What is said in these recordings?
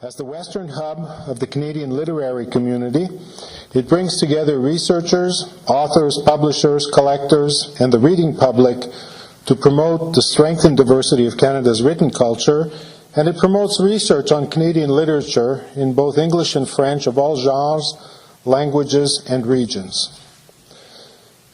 As the Western hub of the Canadian literary community, it brings together researchers, authors, publishers, collectors, and the reading public to promote the strength and diversity of Canada's written culture, and it promotes research on Canadian literature in both English and French of all genres, languages, and regions.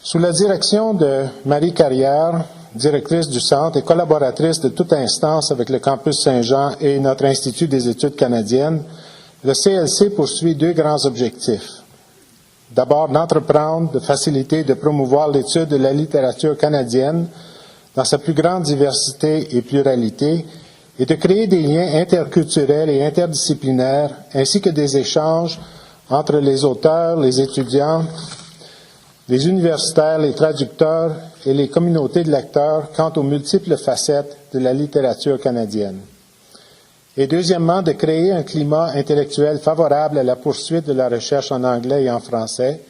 Sous la direction de Marie Carrière, directrice du Centre et collaboratrice de toute instance avec le Campus Saint-Jean et notre Institut des études canadiennes, le CLC poursuit deux grands objectifs. D'abord, d'entreprendre, de faciliter et de promouvoir l'étude de la littérature canadienne dans sa plus grande diversité et pluralité, et de créer des liens interculturels et interdisciplinaires, ainsi que des échanges entre les auteurs, les étudiants, les universitaires, les traducteurs et les communautés de lecteurs quant aux multiples facettes de la littérature canadienne. Et deuxièmement, de créer un climat intellectuel favorable à la poursuite de la recherche en anglais et en français,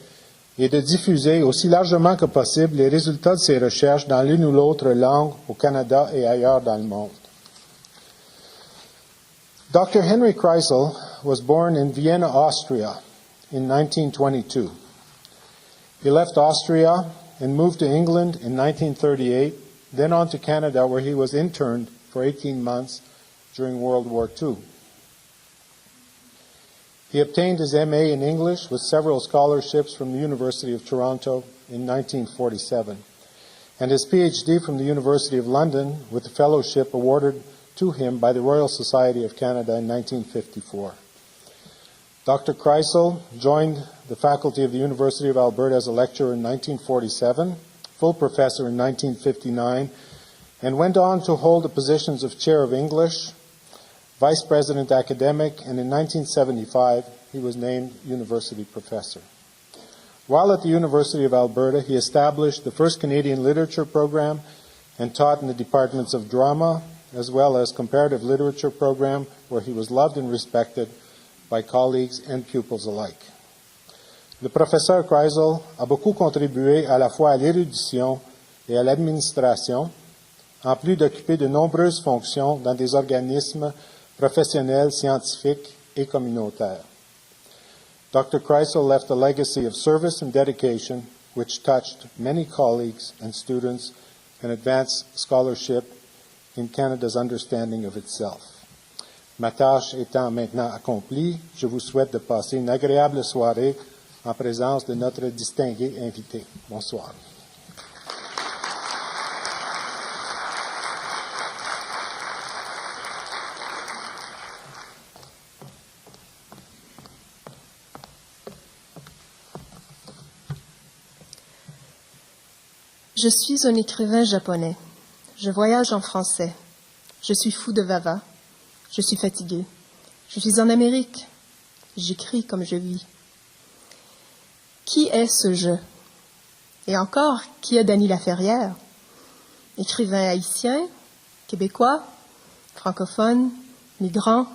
et de diffuser aussi largement que possible les résultats de ces recherches dans l'une ou l'autre langue au Canada et ailleurs dans le monde. Dr. Henry Kreisel was born in Vienna, Austria in 1922. He left Austria and moved to England in 1938, then on to Canada where he was interned for 18 months during World War II. He obtained his MA in English with several scholarships from the University of Toronto in 1947, and his PhD from the University of London with a fellowship awarded to him by the Royal Society of Canada in 1954. Dr. Kreisel joined the faculty of the University of Alberta as a lecturer in 1947, full professor in 1959, and went on to hold the positions of Chair of English, Vice President Academic, and in 1975 he was named University Professor. While at the University of Alberta, he established the first Canadian Literature program and taught in the departments of drama as well as comparative literature program, where he was loved and respected by colleagues and pupils alike. Le professeur Kreisel a beaucoup contribué à la fois à l'érudition et à l'administration, en plus d'occuper de nombreuses fonctions dans des organismes professionnels, scientifiques et communautaires. Dr. Kreisel left a legacy of service and dedication which touched many colleagues and students and advanced scholarship in Canada's understanding of itself. Ma tâche étant maintenant accomplie, je vous souhaite de passer une agréable soirée en présence de notre distingué invité. Bonsoir. Je suis un écrivain japonais. Je voyage en français. Je suis fou de Vava. Je suis fatigué. Je suis en Amérique. J'écris comme je vis. Qui est ce je? Et encore, qui est Dany Laferrière? Écrivain haïtien, québécois, francophone, migrant,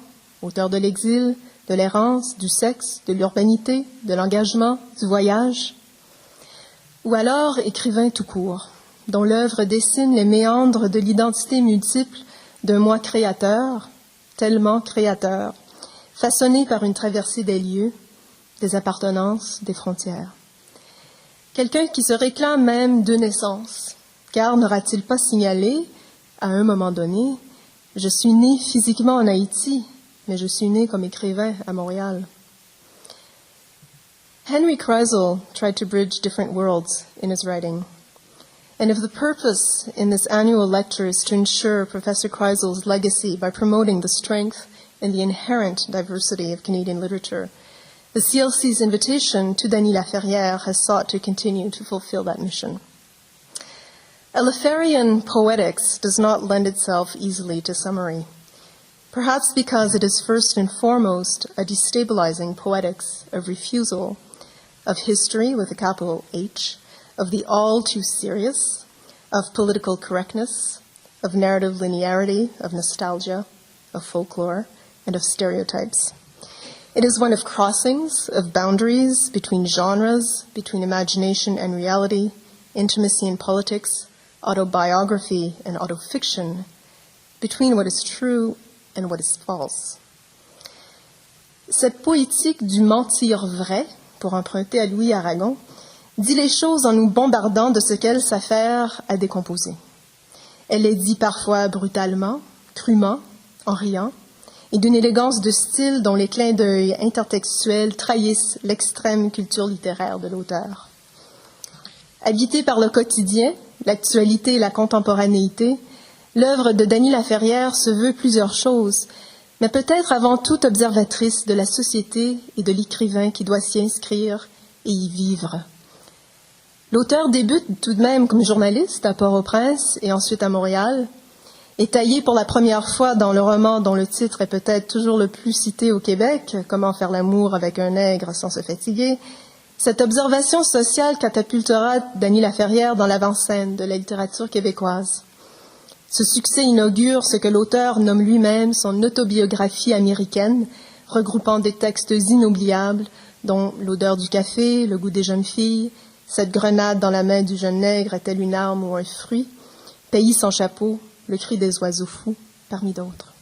auteur de l'exil, de l'errance, du sexe, de l'urbanité, de l'engagement, du voyage. Ou alors écrivain tout court, dont l'œuvre dessine les méandres de l'identité multiple d'un moi créateur, tellement créateur, façonné par une traversée des lieux, des appartenances, des frontières. Quelqu'un qui se réclame même de naissance, car n'aura-t-il pas signalé, à un moment donné, « Je suis né physiquement en Haïti, mais je suis né comme écrivain à Montréal ». Henry Kreisel tried to bridge different worlds in his writing. And if the purpose in this annual lecture is to ensure Professor Kreisel's legacy by promoting the strength and the inherent diversity of Canadian literature, the CLC's invitation to Dany Laferrière has sought to continue to fulfill that mission. A Laferrian poetics does not lend itself easily to summary, perhaps because it is first and foremost a destabilizing poetics of refusal, of history with a capital H, of the all too serious, of political correctness, of narrative linearity, of nostalgia, of folklore, and of stereotypes. It is one of crossings, of boundaries between genres, between imagination and reality, intimacy and politics, autobiography and autofiction, between what is true and what is false. Cette poétique du mentir vrai, pour emprunter à Louis Aragon, dit les choses en nous bombardant de ce qu'elle s'affaire à décomposer. Elle les dit parfois brutalement, crûment, en riant, et d'une élégance de style dont les clins d'œil intertextuels trahissent l'extrême culture littéraire de l'auteur. Habitée par le quotidien, l'actualité et la contemporanéité, l'œuvre de Dany Laferrière se veut plusieurs choses, mais peut-être avant tout observatrice de la société et de l'écrivain qui doit s'y inscrire et y vivre. L'auteur débute tout de même comme journaliste à Port-au-Prince et ensuite à Montréal, est taillé pour la première fois dans le roman dont le titre est peut-être toujours le plus cité au Québec, « Comment faire l'amour avec un nègre sans se fatiguer », cette observation sociale catapultera Dany Laferrière dans l'avant-scène de la littérature québécoise. Ce succès inaugure ce que l'auteur nomme lui-même son autobiographie américaine, regroupant des textes inoubliables, dont L'odeur du café, Le goût des jeunes filles, Cette grenade dans la main du jeune nègre est-elle une arme ou un fruit, Pays sans chapeau, Le cri des oiseaux fous, parmi d'autres.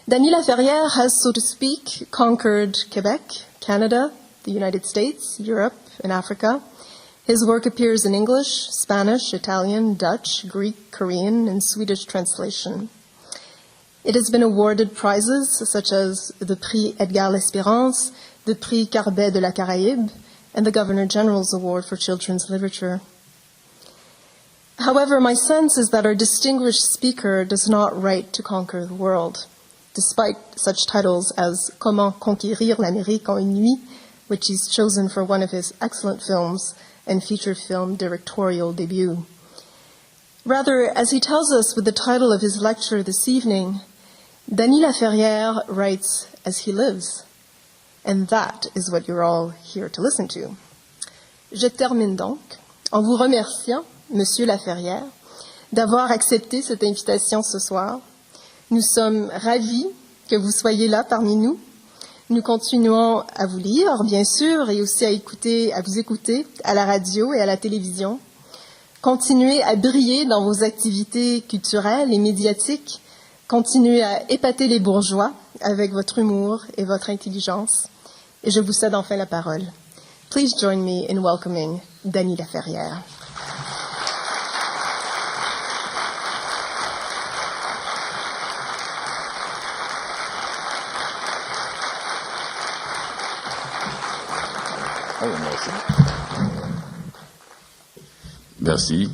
Dany Laferrière has, so to speak, conquered Quebec, Canada, the United States, Europe, and Africa. His work appears in English, Spanish, Italian, Dutch, Greek, Korean, and Swedish translation. It has been awarded prizes such as the Prix Edgar L'Espérance, the Prix Carbet de la Caraïbe, and the Governor General's Award for Children's Literature. However, my sense is that our distinguished speaker does not write to conquer the world, despite such titles as Comment conquérir l'Amérique en une nuit, which he's chosen for one of his excellent films and feature film directorial debut. Rather, as he tells us with the title of his lecture this evening, Dany Laferrière writes as he lives, and that is what you're all here to listen to. Je termine donc en vous remerciant, Monsieur Laferrière, d'avoir accepté cette invitation ce soir. Nous sommes ravis que vous soyez là parmi nous. Nous continuons à vous lire, bien sûr, et aussi à vous écouter à la radio et à la télévision. Continuez à briller dans vos activités culturelles et médiatiques. Continuez à épater les bourgeois avec votre humour et votre intelligence. Et je vous cède enfin la parole. Please join me in welcoming Dany Laferrière. Merci.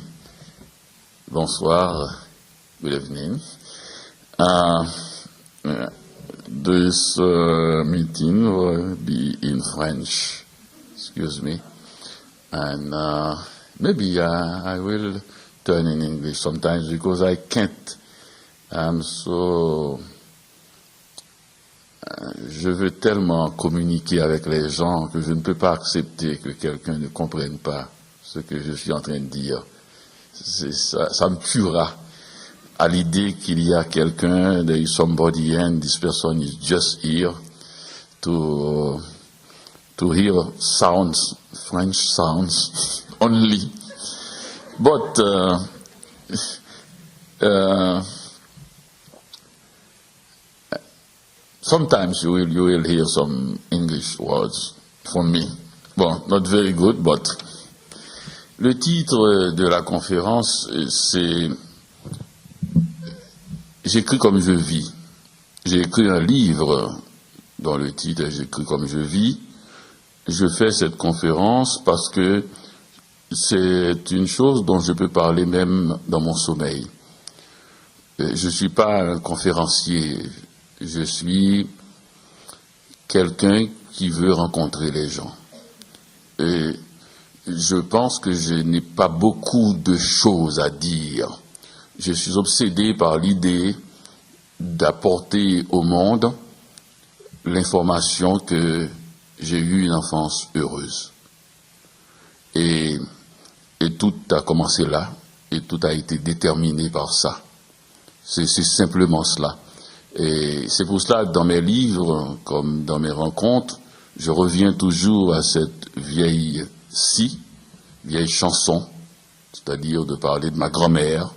Bonsoir. Good evening. This meeting will be in French. Excuse me. And maybe I will turn in English sometimes because I can't. I'm so... je veux tellement communiquer avec les gens que je ne peux pas accepter que quelqu'un ne comprenne pas ce que je suis en train de dire. Ça me tuera à l'idée qu'il y a quelqu'un, there is somebody and this person is just here to hear sounds, French sounds only. But sometimes you will hear some English words from me. Well, not very good, but le titre de la conférence, c'est « J'écris comme je vis ». J'ai écrit un livre dont le titre est « J'écris comme je vis ». Je fais cette conférence parce que c'est une chose dont je peux parler même dans mon sommeil. Je ne suis pas un conférencier. Je suis quelqu'un qui veut rencontrer les gens. Et je pense que je n'ai pas beaucoup de choses à dire. Je suis obsédé par l'idée d'apporter au monde l'information que j'ai eu une enfance heureuse. Et tout a commencé là, et tout a été déterminé par ça. C'est simplement cela. Et c'est pour cela que dans mes livres, comme dans mes rencontres, je reviens toujours à cette vieille chanson, c'est-à-dire de parler de ma grand-mère,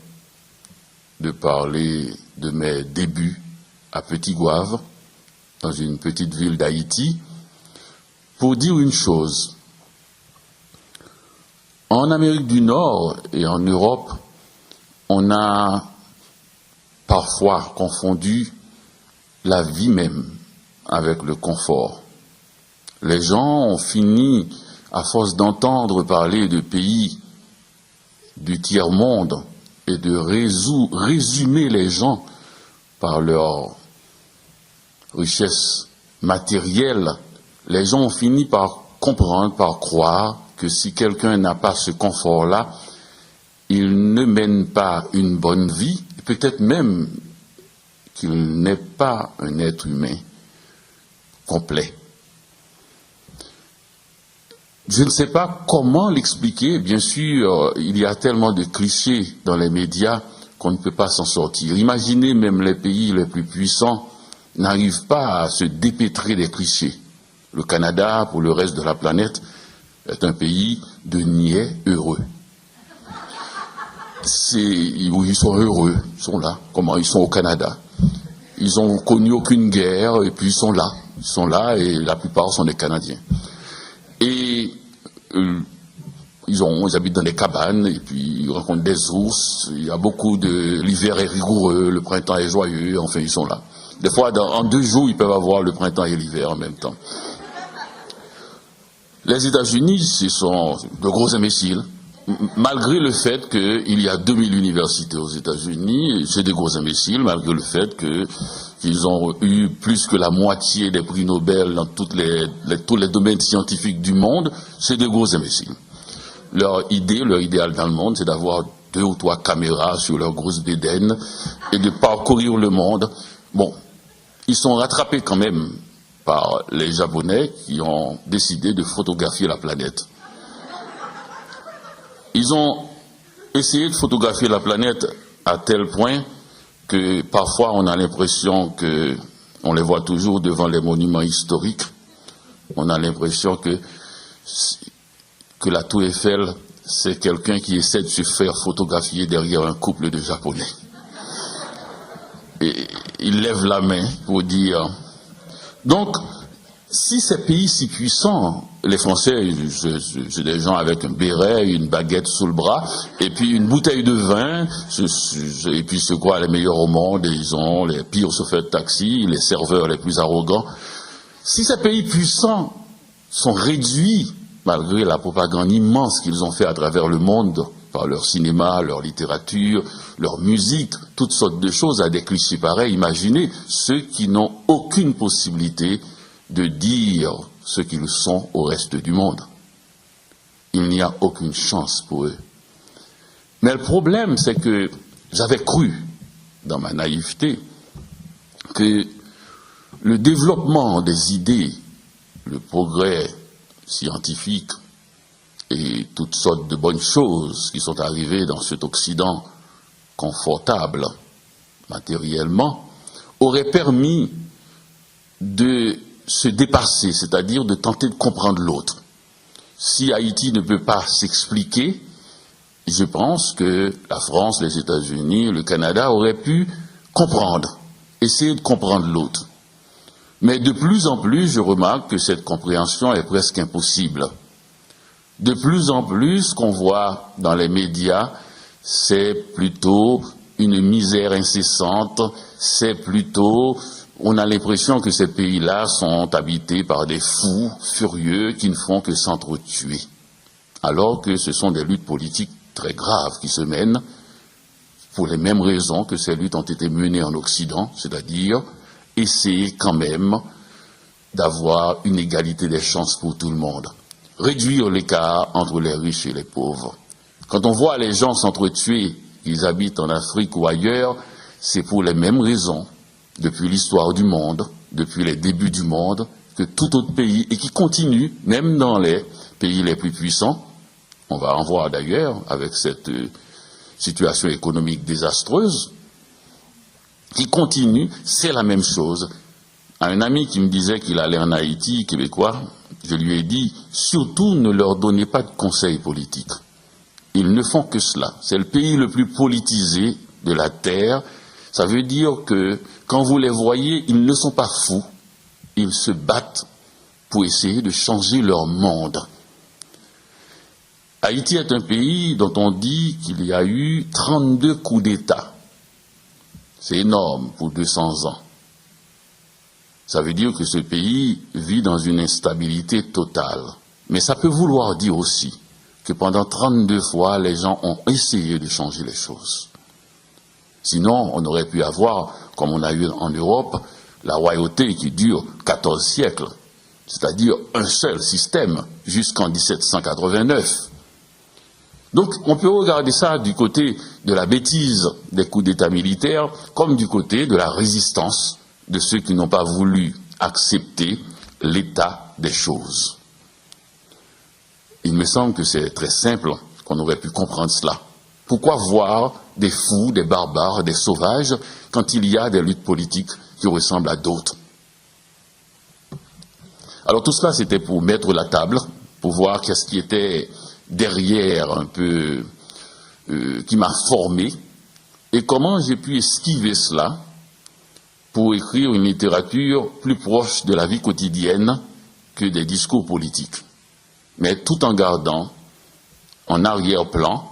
de parler de mes débuts à Petit Goâve, dans une petite ville d'Haïti, pour dire une chose. En Amérique du Nord et en Europe, on a parfois confondu la vie même avec le confort. Les gens ont fini, à force d'entendre parler de pays du tiers-monde et de résumer les gens par leur richesse matérielle, les gens ont fini par comprendre, par croire que si quelqu'un n'a pas ce confort-là, il ne mène pas une bonne vie, peut-être même qu'il n'est pas un être humain complet. Je ne sais pas comment l'expliquer. Bien sûr, il y a tellement de clichés dans les médias qu'on ne peut pas s'en sortir. Imaginez, même les pays les plus puissants n'arrivent pas à se dépêtrer des clichés. Le Canada, pour le reste de la planète, est un pays de niais heureux. Oui, ils sont heureux, ils sont là. Comment ils sont au Canada? Ils n'ont connu aucune guerre et puis ils sont là. Ils sont là et la plupart sont des Canadiens. Et ils habitent dans des cabanes et puis ils rencontrent des ours. Il y a beaucoup de... L'hiver est rigoureux, le printemps est joyeux, enfin ils sont là. Des fois, en 2 jours, ils peuvent avoir le printemps et l'hiver en même temps. Les États-Unis, ce sont de gros imbéciles. Malgré le fait qu'il y a 2000 universités aux États-Unis, c'est des gros imbéciles, malgré le fait qu'ils ont eu plus que la moitié des prix Nobel dans tous les domaines scientifiques du monde, c'est des gros imbéciles. Leur idéal dans le monde, c'est d'avoir 2 ou 3 caméras sur leur grosse bédaine et de parcourir le monde. Bon, ils sont rattrapés quand même par les Japonais qui ont décidé de photographier la planète. Ils ont essayé de photographier la planète à tel point que parfois on a l'impression que on les voit toujours devant les monuments historiques. On a l'impression que la Tour Eiffel, c'est quelqu'un qui essaie de se faire photographier derrière un couple de Japonais. Et il lève la main pour dire... Donc, si ces pays si puissants, les Français, c'est des gens avec un béret, une baguette sous le bras, et puis une bouteille de vin, et puis se croient les meilleurs au monde, et ils ont les pires chauffeurs de taxi, les serveurs les plus arrogants. Si ces pays puissants sont réduits, malgré la propagande immense qu'ils ont fait à travers le monde, par leur cinéma, leur littérature, leur musique, toutes sortes de choses, à des clichés pareils, imaginez ceux qui n'ont aucune possibilité de dire ce qu'ils sont au reste du monde. Il n'y a aucune chance pour eux. Mais le problème, c'est que j'avais cru, dans ma naïveté, que le développement des idées, le progrès scientifique et toutes sortes de bonnes choses qui sont arrivées dans cet Occident confortable matériellement, auraient permis de se dépasser, c'est-à-dire de tenter de comprendre l'autre. Si Haïti ne peut pas s'expliquer, je pense que la France, les États-Unis, le Canada auraient pu comprendre, essayer de comprendre l'autre. Mais de plus en plus, je remarque que cette compréhension est presque impossible. De plus en plus, ce qu'on voit dans les médias, c'est plutôt une misère incessante, c'est plutôt... On a l'impression que ces pays-là sont habités par des fous furieux qui ne font que s'entretuer. Alors que ce sont des luttes politiques très graves qui se mènent pour les mêmes raisons que ces luttes ont été menées en Occident, c'est-à-dire essayer quand même d'avoir une égalité des chances pour tout le monde. Réduire l'écart entre les riches et les pauvres. Quand on voit les gens s'entretuer, qu'ils habitent en Afrique ou ailleurs, c'est pour les mêmes raisons, depuis l'histoire du monde, depuis les débuts du monde, que tout autre pays, et qui continue, même dans les pays les plus puissants. On va en voir d'ailleurs avec cette situation économique désastreuse, qui continue, c'est la même chose. À un ami qui me disait qu'il allait en Haïti, québécois, je lui ai dit, surtout ne leur donnez pas de conseils politiques. Ils ne font que cela. C'est le pays le plus politisé de la Terre. Ça veut dire que quand vous les voyez, ils ne sont pas fous. ils se battent pour essayer de changer leur monde. Haïti est un pays dont on dit qu'il y a eu 32 coups d'État. C'est énorme pour 200 ans. Ça veut dire que ce pays vit dans une instabilité totale. Mais ça peut vouloir dire aussi que pendant 32 fois, les gens ont essayé de changer les choses. Sinon, on aurait pu avoir, comme on a eu en Europe, la royauté qui dure 14 siècles, c'est-à-dire un seul système, jusqu'en 1789. Donc, on peut regarder ça du côté de la bêtise des coups d'État militaires, comme du côté de la résistance de ceux qui n'ont pas voulu accepter l'état des choses. Il me semble que c'est très simple qu'on aurait pu comprendre cela. Pourquoi voir des fous, des barbares, des sauvages, quand il y a des luttes politiques qui ressemblent à d'autres? Alors tout cela, c'était pour mettre la table, pour voir qu'est-ce qui était derrière un peu, qui m'a formé, et comment j'ai pu esquiver cela pour écrire une littérature plus proche de la vie quotidienne que des discours politiques, mais tout en gardant en arrière-plan,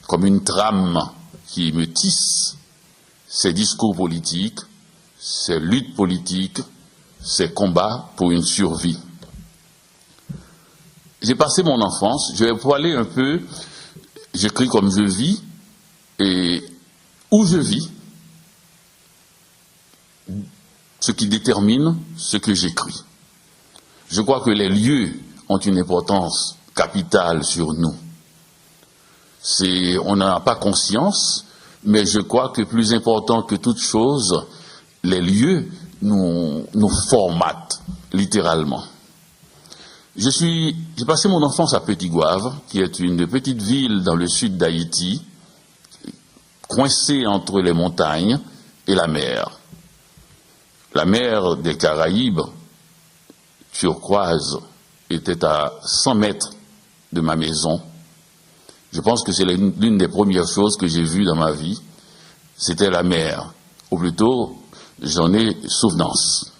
comme une trame qui me tisse, ces discours politiques, ces luttes politiques, ces combats pour une survie. J'ai passé mon enfance, je vais vous aller un peu, j'écris comme je vis, et où je vis, ce qui détermine ce que j'écris. Je crois que les lieux ont une importance capitale sur nous. On n'en a pas conscience, mais je crois que plus important que toute chose, les lieux nous formatent, littéralement. J'ai passé mon enfance à Petit-Goâve, qui est une petite ville dans le sud d'Haïti, coincée entre les montagnes et la mer. La mer des Caraïbes, turquoise, était à 100 mètres de ma maison. Je pense que c'est l'une des premières choses que j'ai vues dans ma vie, c'était la mer. Ou plutôt, j'en ai souvenance.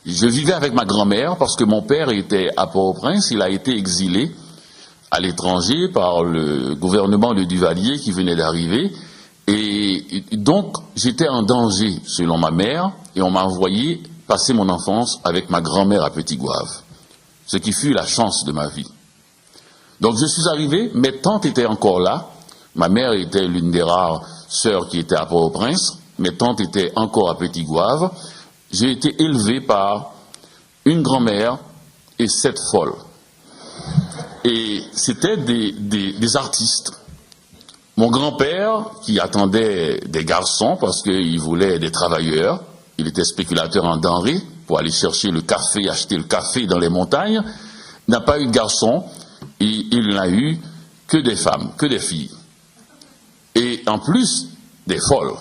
Je vivais avec ma grand-mère parce que mon père était à Port-au-Prince, il a été exilé à l'étranger par le gouvernement de Duvalier qui venait d'arriver. Et donc, j'étais en danger, selon ma mère, et on m'a envoyé passer mon enfance avec ma grand-mère à Petit-Goâve, ce qui fut la chance de ma vie. Donc, je suis arrivé, mes tantes étaient encore là, ma mère était l'une des rares sœurs qui était à Port-au-Prince, mes tantes étaient encore à Petit-Goâve. J'ai été élevé par une grand-mère et 7 folles. Et c'était des artistes. Mon grand-père, qui attendait des garçons parce qu'il voulait des travailleurs, il était spéculateur en denrées pour aller chercher le café, acheter le café dans les montagnes, n'a pas eu de garçons et il n'a eu que des femmes, que des filles. Et en plus, des folles.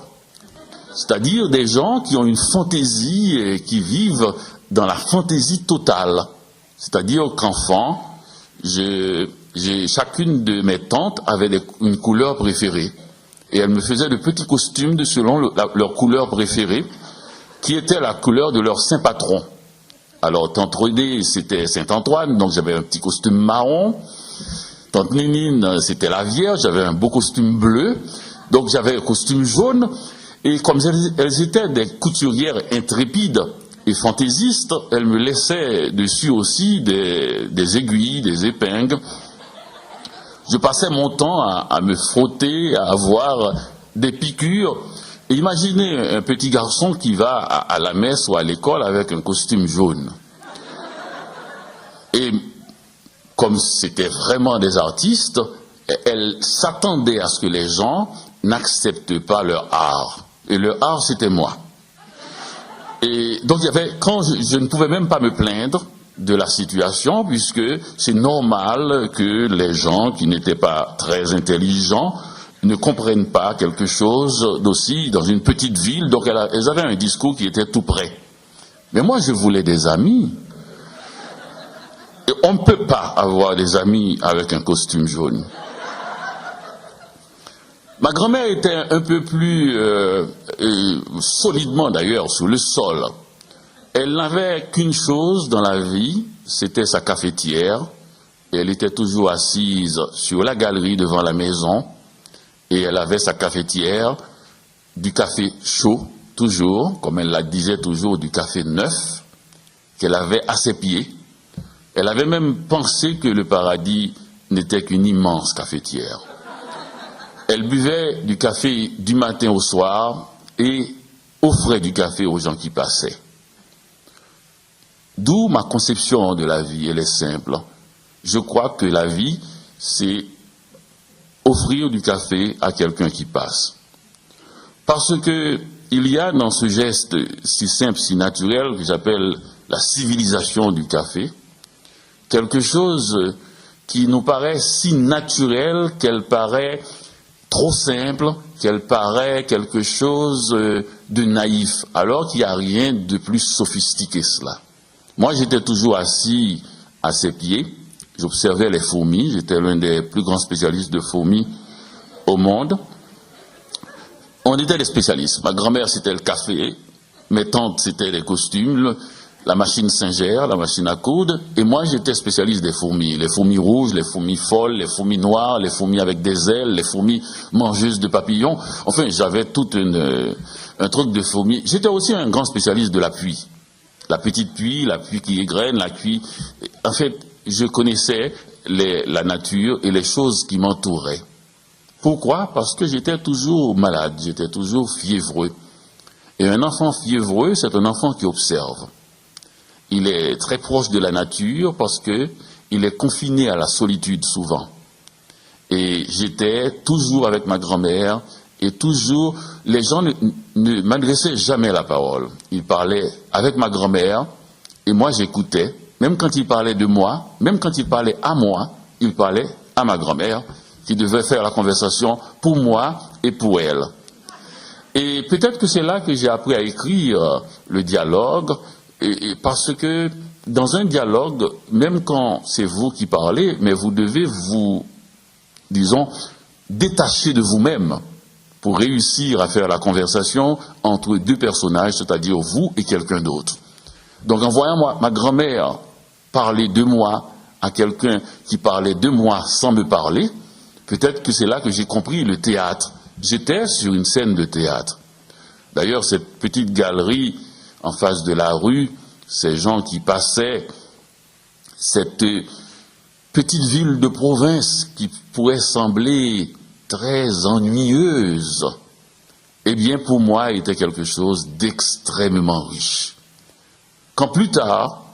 C'est-à-dire des gens qui ont une fantaisie et qui vivent dans la fantaisie totale. C'est-à-dire qu'enfant, chacune de mes tantes avait une couleur préférée. Et elles me faisaient de petits costumes selon leur couleur préférée, qui était la couleur de leur saint patron. Alors, tante Redé, c'était Saint-Antoine, donc j'avais un petit costume marron. Tante Nénine, c'était la Vierge, j'avais un beau costume bleu. Donc j'avais un costume jaune. Et comme elles étaient des couturières intrépides et fantaisistes, elles me laissaient dessus aussi des aiguilles, des épingles. Je passais mon temps à me frotter, à avoir des piqûres. Et imaginez un petit garçon qui va à la messe ou à l'école avec un costume jaune. Et comme c'était vraiment des artistes, elles s'attendaient à ce que les gens n'acceptent pas leur art. Et leur art, c'était moi. Et donc, je ne pouvais même pas me plaindre de la situation, puisque c'est normal que les gens qui n'étaient pas très intelligents ne comprennent pas quelque chose d'aussi dans une petite ville. Donc, elles avaient un discours qui était tout prêt. Mais moi, je voulais des amis. Et on ne peut pas avoir des amis avec un costume jaune. Ma grand-mère était un peu plus solidement d'ailleurs sous le sol. Elle n'avait qu'une chose dans la vie, c'était sa cafetière. Et elle était toujours assise sur la galerie devant la maison. Et elle avait sa cafetière, du café chaud, toujours, comme elle la disait toujours, du café neuf, qu'elle avait à ses pieds. Elle avait même pensé que le paradis n'était qu'une immense cafetière. Elle buvait du café du matin au soir et offrait du café aux gens qui passaient. D'où ma conception de la vie, elle est simple. Je crois que la vie, c'est offrir du café à quelqu'un qui passe. Parce que il y a dans ce geste si simple, si naturel, que j'appelle la civilisation du café, quelque chose qui nous paraît si naturel qu'elle paraît trop simple, qu'elle paraît quelque chose de naïf, alors qu'il n'y a rien de plus sophistiqué que cela. Moi, j'étais toujours assis à ses pieds, j'observais les fourmis, j'étais l'un des plus grands spécialistes de fourmis au monde. On était des spécialistes. Ma grand-mère, c'était le café, mes tantes, c'était les costumes, la machine Singer, la machine à coudre, et moi, j'étais spécialiste des fourmis. Les fourmis rouges, les fourmis folles, les fourmis noires, les fourmis avec des ailes, les fourmis mangeuses de papillons. Enfin, j'avais tout un truc de fourmis. J'étais aussi un grand spécialiste de la pluie. La petite pluie, la pluie qui égrène, la pluie... En fait, je connaissais la nature et les choses qui m'entouraient. Pourquoi? Parce que j'étais toujours malade, j'étais toujours fiévreux. Et un enfant fiévreux, c'est un enfant qui observe. Il est très proche de la nature parce que il est confiné à la solitude souvent. Et j'étais toujours avec ma grand-mère et toujours, les gens ne m'adressaient jamais la parole. Ils parlaient avec ma grand-mère et moi j'écoutais. Même quand il parlait de moi, même quand il parlait à moi, il parlait à ma grand-mère qui devait faire la conversation pour moi et pour elle. Et peut-être que c'est là que j'ai appris à écrire le dialogue, et parce que dans un dialogue, même quand c'est vous qui parlez, mais vous devez vous, disons, détacher de vous-même pour réussir à faire la conversation entre deux personnages, c'est-à-dire vous et quelqu'un d'autre. Donc en voyant ma grand-mère parler de moi à quelqu'un qui parlait de moi sans me parler, peut-être que c'est là que j'ai compris le théâtre. J'étais sur une scène de théâtre. D'ailleurs, cette petite galerie en face de la rue, ces gens qui passaient, cette petite ville de province qui pourrait sembler très ennuyeuse, eh bien pour moi était quelque chose d'extrêmement riche. Quand plus tard,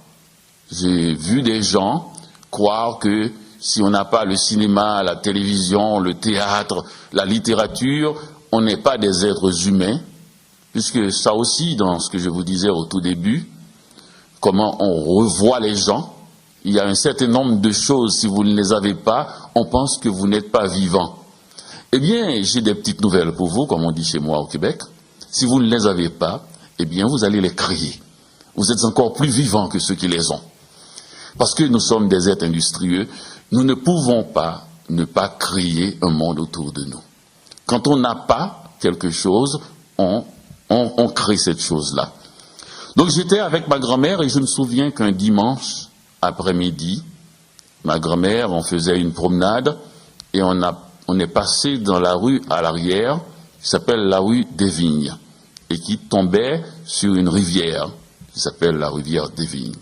j'ai vu des gens croire que si on n'a pas le cinéma, la télévision, le théâtre, la littérature, on n'est pas des êtres humains, puisque ça aussi, dans ce que je vous disais au tout début, comment on revoit les gens, il y a un certain nombre de choses, si vous ne les avez pas, on pense que vous n'êtes pas vivant. Eh bien, j'ai des petites nouvelles pour vous, comme on dit chez moi au Québec. Si vous ne les avez pas, eh bien, vous allez les créer. Vous êtes encore plus vivants que ceux qui les ont. Parce que nous sommes des êtres industrieux, nous ne pouvons pas ne pas créer un monde autour de nous. Quand on n'a pas quelque chose, on crée cette chose-là. Donc j'étais avec ma grand-mère et je me souviens qu'un dimanche après-midi, ma grand-mère, on faisait une promenade et on est passé dans la rue à l'arrière, qui s'appelle la rue des Vignes, et qui tombait sur une rivière, qui s'appelle la rivière des Vignes.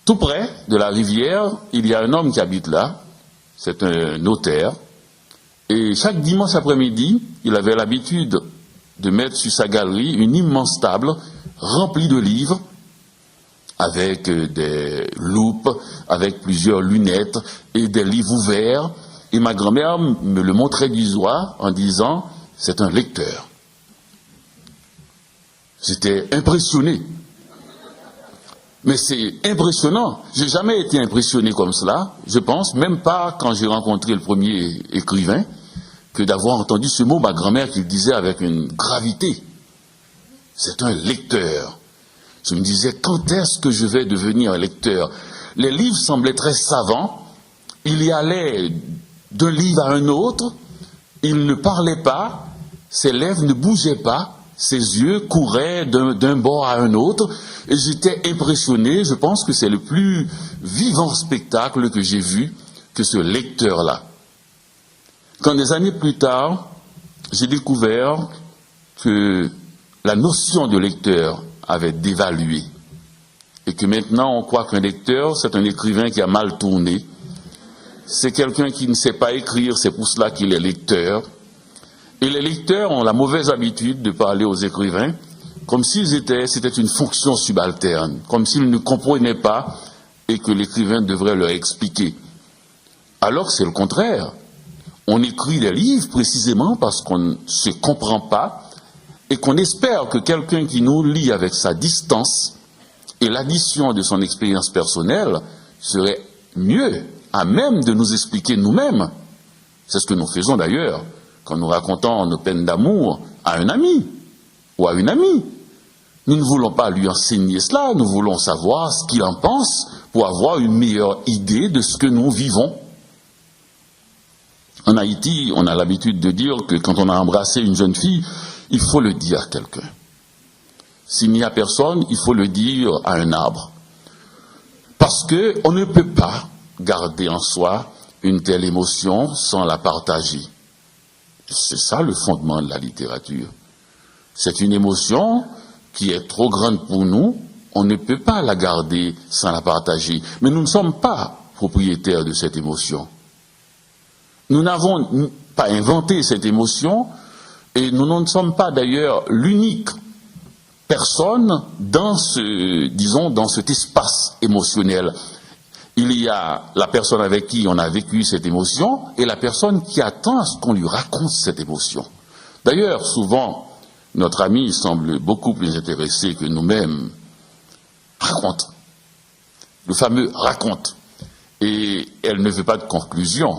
Tout près de la rivière, il y a un homme qui habite là, c'est un notaire, et chaque dimanche après-midi, il avait l'habitude de mettre sur sa galerie une immense table remplie de livres, avec des loupes, avec plusieurs lunettes et des livres ouverts. Et ma grand-mère me le montrait du doigt en disant « c'est un lecteur ». J'étais impressionné. Mais c'est impressionnant. J'ai jamais été impressionné comme cela. Je pense, même pas quand j'ai rencontré le premier écrivain, que d'avoir entendu ce mot, ma grand-mère qui le disait avec une gravité. C'est un lecteur. Je me disais, quand est-ce que je vais devenir un lecteur? Les livres semblaient très savants. Il y allait d'un livre à un autre. Il ne parlait pas. Ses lèvres ne bougeaient pas. Ses yeux couraient d'un bord à un autre et j'étais impressionné. Je pense que c'est le plus vivant spectacle que j'ai vu que ce lecteur-là. Quand des années plus tard, j'ai découvert que la notion de lecteur avait dévalué et que maintenant on croit qu'un lecteur, c'est un écrivain qui a mal tourné. C'est quelqu'un qui ne sait pas écrire, c'est pour cela qu'il est lecteur. Et les lecteurs ont la mauvaise habitude de parler aux écrivains comme c'était une fonction subalterne, comme s'ils ne comprenaient pas et que l'écrivain devrait leur expliquer. Alors que c'est le contraire. On écrit des livres précisément parce qu'on ne se comprend pas et qu'on espère que quelqu'un qui nous lit avec sa distance et l'addition de son expérience personnelle serait mieux à même de nous expliquer nous-mêmes. C'est ce que nous faisons d'ailleurs quand nous racontons nos peines d'amour à un ami ou à une amie. Nous ne voulons pas lui enseigner cela, nous voulons savoir ce qu'il en pense pour avoir une meilleure idée de ce que nous vivons. En Haïti, on a l'habitude de dire que quand on a embrassé une jeune fille, il faut le dire à quelqu'un. S'il n'y a personne, il faut le dire à un arbre. Parce qu'on ne peut pas garder en soi une telle émotion sans la partager. C'est ça le fondement de la littérature. C'est une émotion qui est trop grande pour nous, on ne peut pas la garder sans la partager. Mais nous ne sommes pas propriétaires de cette émotion. Nous n'avons pas inventé cette émotion et nous ne sommes pas d'ailleurs l'unique personne dans dans cet espace émotionnel. Il y a la personne avec qui on a vécu cette émotion et la personne qui attend à ce qu'on lui raconte cette émotion. D'ailleurs, souvent, notre ami semble beaucoup plus intéressé que nous-mêmes. Raconte. Le fameux raconte. Et elle ne veut pas de conclusion.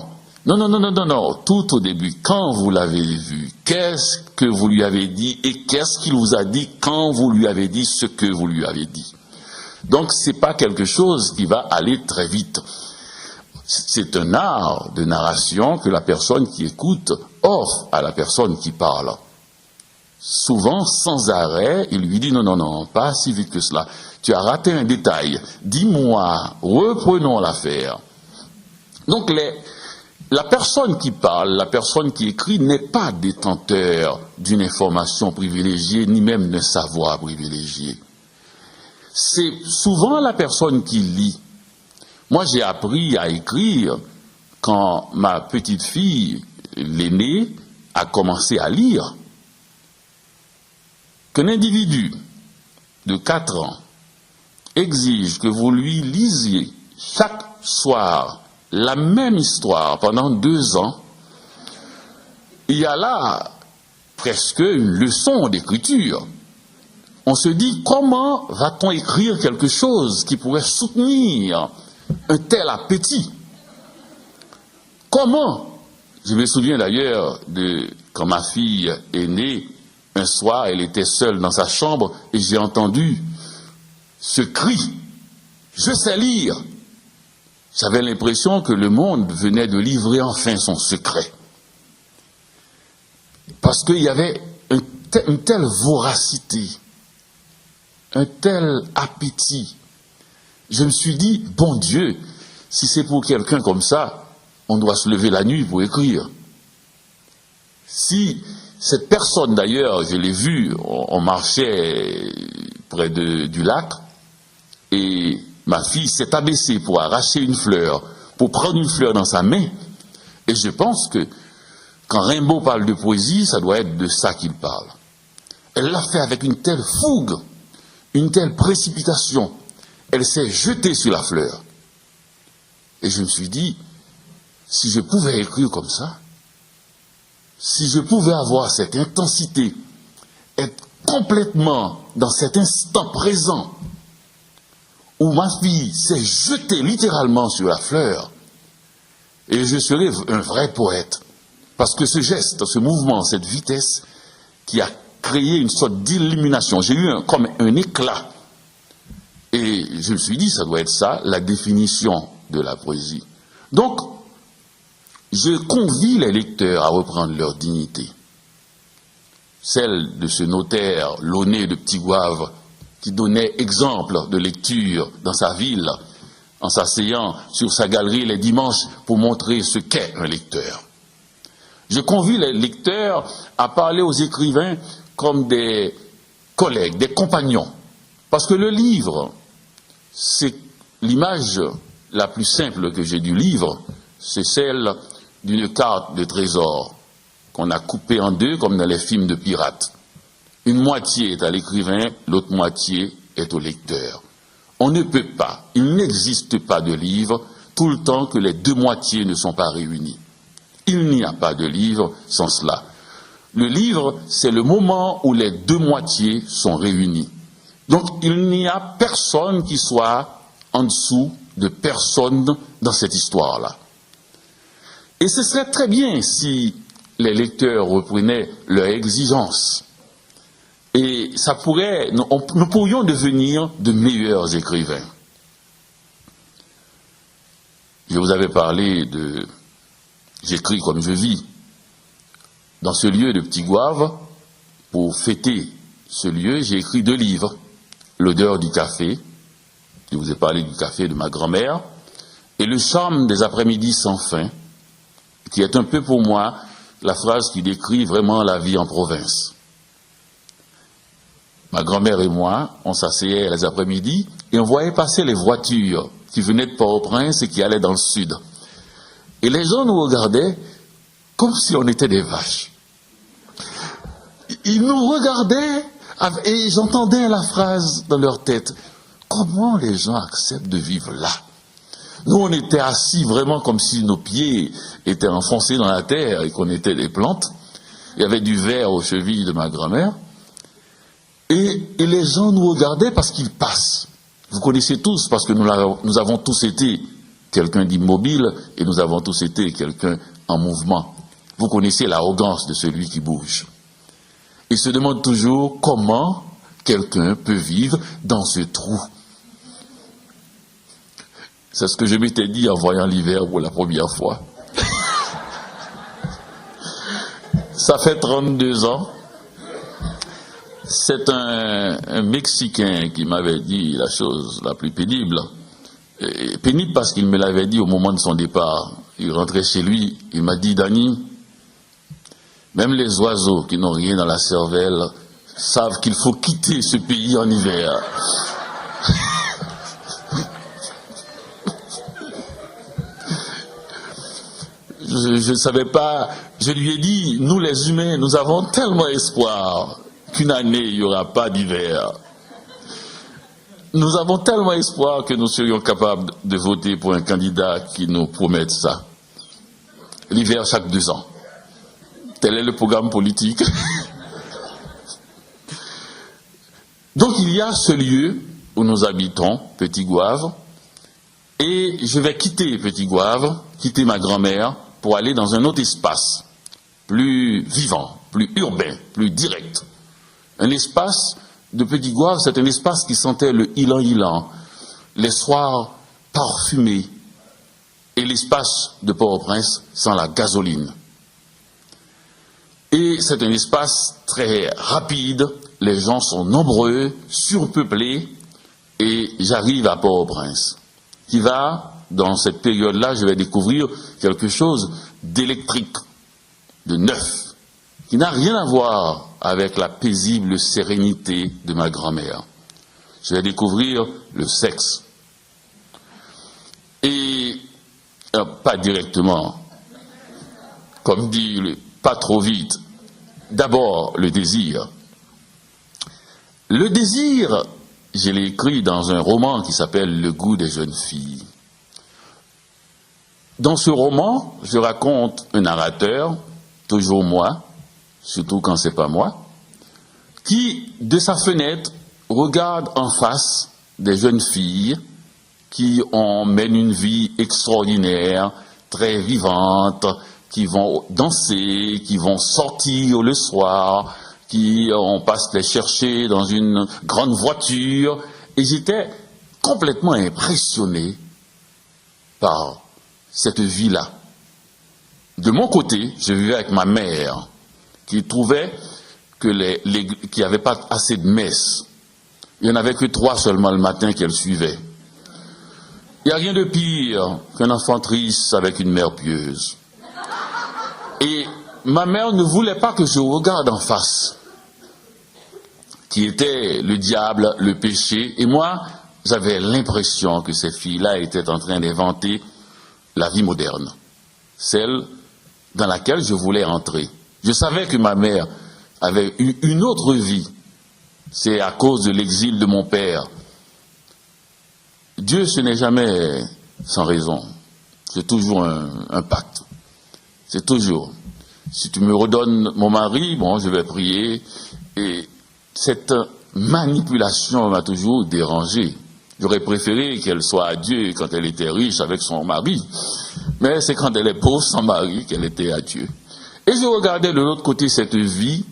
Non. Tout au début, quand vous l'avez vu, qu'est-ce que vous lui avez dit et qu'est-ce qu'il vous a dit quand vous lui avez dit ce que vous lui avez dit. Donc, c'est pas quelque chose qui va aller très vite. C'est un art de narration que la personne qui écoute offre à la personne qui parle. Souvent, sans arrêt, il lui dit non, pas si vite que cela. Tu as raté un détail. Dis-moi, reprenons l'affaire. Donc, la personne qui parle, la personne qui écrit n'est pas détenteur d'une information privilégiée, ni même d'un savoir privilégié. C'est souvent la personne qui lit. Moi, j'ai appris à écrire quand ma petite fille, l'aînée, a commencé à lire. Qu'un individu de 4 ans exige que vous lui lisiez chaque soir la même histoire pendant 2 ans, il y a là presque une leçon d'écriture. On se dit, comment va-t-on écrire quelque chose qui pourrait soutenir un tel appétit? Comment? Je me souviens d'ailleurs de quand ma fille est née, un soir, elle était seule dans sa chambre et j'ai entendu ce cri, je sais lire. J'avais l'impression que le monde venait de livrer enfin son secret. Parce qu'il y avait une telle voracité, un tel appétit. Je me suis dit, bon Dieu, si c'est pour quelqu'un comme ça, on doit se lever la nuit pour écrire. Si cette personne d'ailleurs, je l'ai vue, on marchait près du lac, et ma fille s'est abaissée pour arracher une fleur, pour prendre une fleur dans sa main, et je pense que quand Rimbaud parle de poésie, ça doit être de ça qu'il parle. Elle l'a fait avec une telle fougue, une telle précipitation, elle s'est jetée sur la fleur. Et je me suis dit, si je pouvais écrire comme ça, si je pouvais avoir cette intensité, être complètement dans cet instant présent, où ma fille s'est jetée littéralement sur la fleur, et je serais un vrai poète. Parce que ce geste, ce mouvement, cette vitesse, qui a créé une sorte d'illumination, j'ai eu comme un éclat. Et je me suis dit, ça doit être ça, la définition de la poésie. Donc, je convie les lecteurs à reprendre leur dignité. celle de ce notaire Launay de Petit Goâve, qui donnait exemple de lecture dans sa ville, en s'asseyant sur sa galerie les dimanches pour montrer ce qu'est un lecteur. Je convie les lecteurs à parler aux écrivains comme des collègues, des compagnons, parce que le livre, c'est l'image la plus simple que j'ai du livre, c'est celle d'une carte de trésor qu'on a coupée en deux comme dans les films de pirates. Une moitié est à l'écrivain, l'autre moitié est au lecteur. On ne peut pas, il n'existe pas de livre tout le temps que les deux moitiés ne sont pas réunies. Il n'y a pas de livre sans cela. Le livre, c'est le moment où les deux moitiés sont réunies. Donc il n'y a personne qui soit en dessous de personne dans cette histoire-là. Et ce serait très bien si les lecteurs reprenaient leurs exigences. Et ça pourrait, nous pourrions devenir de meilleurs écrivains. Je vous avais parlé de J'écris comme je vis. Dans ce lieu de Petit Goâve, pour fêter ce lieu, j'ai écrit 2 livres. L'odeur du café, je vous ai parlé du café de ma grand-mère, et le charme des après-midi sans fin, qui est un peu pour moi la phrase qui décrit vraiment la vie en province. Ma grand-mère et moi, on s'asseyait les après-midi et on voyait passer les voitures qui venaient de Port-au-Prince et qui allaient dans le sud. Et les gens nous regardaient comme si on était des vaches. Ils nous regardaient et j'entendais la phrase dans leur tête. Comment les gens acceptent de vivre là? Nous, on était assis vraiment comme si nos pieds étaient enfoncés dans la terre et qu'on était des plantes. Il y avait du verre aux chevilles de ma grand-mère. Et les gens nous regardaient parce qu'ils passent. Vous connaissez tous, parce que nous avons tous été quelqu'un d'immobile et nous avons tous été quelqu'un en mouvement. Vous connaissez l'arrogance de celui qui bouge. Il se demande toujours comment quelqu'un peut vivre dans ce trou. C'est ce que je m'étais dit en voyant l'hiver pour la première fois. Ça fait 32 ans. C'est un Mexicain qui m'avait dit la chose la plus pénible. Et pénible parce qu'il me l'avait dit au moment de son départ. Il rentrait chez lui, il m'a dit, Danny, même les oiseaux qui n'ont rien dans la cervelle savent qu'il faut quitter ce pays en hiver. Je ne savais pas, je lui ai dit, nous les humains, nous avons tellement espoir qu'une année, il n'y aura pas d'hiver. Nous avons tellement espoir que nous serions capables de voter pour un candidat qui nous promette ça. L'hiver chaque 2 ans. Tel est le programme politique. Donc il y a ce lieu où nous habitons, Petit Goâve, et je vais quitter Petit Goâve, quitter ma grand-mère, pour aller dans un autre espace, plus vivant, plus urbain, plus direct. Un espace de Petit Goâve, c'est un espace qui sentait le ilan-ilan, les soirs parfumés, et l'espace de Port-au-Prince sent la gasoline. Et c'est un espace très rapide, les gens sont nombreux, surpeuplés, et j'arrive à Port-au-Prince, qui va, dans cette période-là, je vais découvrir quelque chose d'électrique, de neuf, qui n'a rien à voir avec la paisible sérénité de ma grand-mère. Je vais découvrir le sexe. Et, pas directement, comme dit, pas trop vite. D'abord, le désir. Le désir, je l'ai écrit dans un roman qui s'appelle Le goût des jeunes filles. Dans ce roman, je raconte un narrateur, toujours moi, surtout quand c'est pas moi, qui, de sa fenêtre, regarde en face des jeunes filles qui mènent une vie extraordinaire, très vivante, qui vont danser, qui vont sortir le soir, on passe les chercher dans une grande voiture, et j'étais complètement impressionné par cette vie-là. De mon côté, je vivais avec ma mère, qui trouvait qu'il n'y avait pas assez de messes. Il n'y en avait que 3 seulement le matin qu'elle suivait. Il n'y a rien de pire qu'un enfant triste avec une mère pieuse. Et ma mère ne voulait pas que je regarde en face, qui était le diable, le péché. Et moi, j'avais l'impression que ces filles-là étaient en train d'inventer la vie moderne, celle dans laquelle je voulais entrer. Je savais que ma mère avait eu une autre vie. C'est à cause de l'exil de mon père. Dieu, ce n'est jamais sans raison. C'est toujours un pacte. C'est toujours. Si tu me redonnes mon mari, bon, je vais prier. Et cette manipulation m'a toujours dérangé. J'aurais préféré qu'elle soit à Dieu quand elle était riche avec son mari. Mais c'est quand elle est pauvre sans mari qu'elle était à Dieu. Et je regardais de l'autre côté cette vie.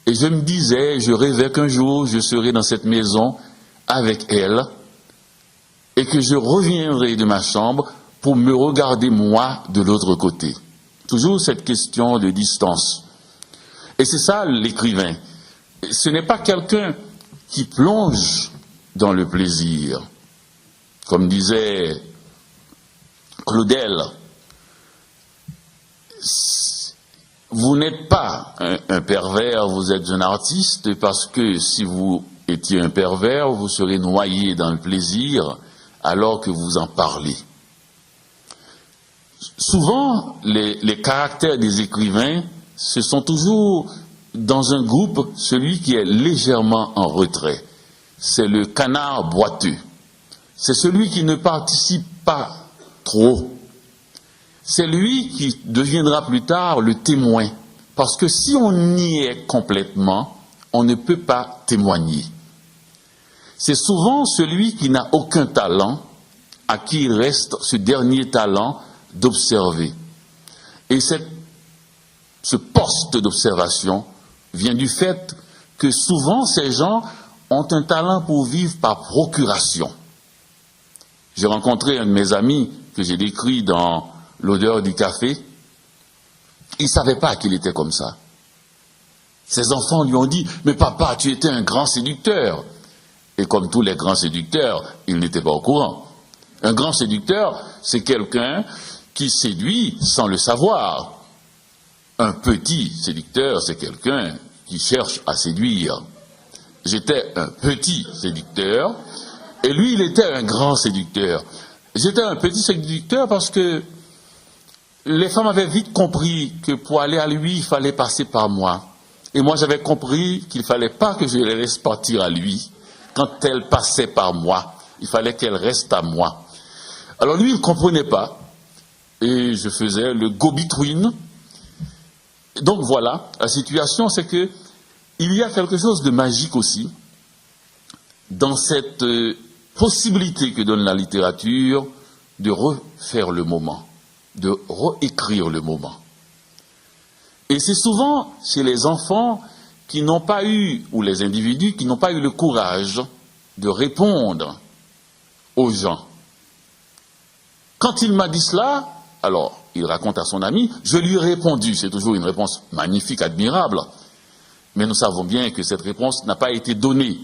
Et je me disais, je rêvais qu'un jour je serais dans cette maison avec elle. Et que je reviendrai de ma chambre pour me regarder moi de l'autre côté. Toujours cette question de distance. Et c'est ça l'écrivain. Ce n'est pas quelqu'un qui plonge dans le plaisir. Comme disait Claudel, vous n'êtes pas un pervers, vous êtes un artiste, parce que si vous étiez un pervers, vous serez noyé dans le plaisir alors que vous en parlez. Souvent, les caractères des écrivains, ce sont toujours dans un groupe celui qui est légèrement en retrait. C'est le canard boiteux. C'est celui qui ne participe pas trop. C'est lui qui deviendra plus tard le témoin. Parce que si on y est complètement, on ne peut pas témoigner. C'est souvent celui qui n'a aucun talent à qui il reste ce dernier talent d'observer. Et ce poste d'observation vient du fait que souvent ces gens ont un talent pour vivre par procuration. J'ai rencontré un de mes amis que j'ai décrit dans L'odeur du café. Il ne savait pas qu'il était comme ça. Ses enfants lui ont dit « Mais papa, tu étais un grand séducteur ». Et comme tous les grands séducteurs, il n'était pas au courant. Un grand séducteur, c'est quelqu'un qui séduit sans le savoir. Un petit séducteur, c'est quelqu'un qui cherche à séduire. J'étais un petit séducteur, et lui, il était un grand séducteur. J'étais un petit séducteur parce que les femmes avaient vite compris que pour aller à lui, il fallait passer par moi. Et moi, j'avais compris qu'il ne fallait pas que je les laisse partir à lui. Quand elles passaient par moi, il fallait qu'elles restent à moi. Alors lui, il ne comprenait pas. Et je faisais le go-between. Donc voilà, la situation, c'est que il y a quelque chose de magique aussi dans cette possibilité que donne la littérature de refaire le moment, de réécrire le moment. Et c'est souvent chez les enfants qui n'ont pas eu, ou les individus qui n'ont pas eu le courage de répondre aux gens. Quand il m'a dit cela, alors il raconte à son ami, je lui ai répondu, c'est toujours une réponse magnifique, admirable, mais nous savons bien que cette réponse n'a pas été donnée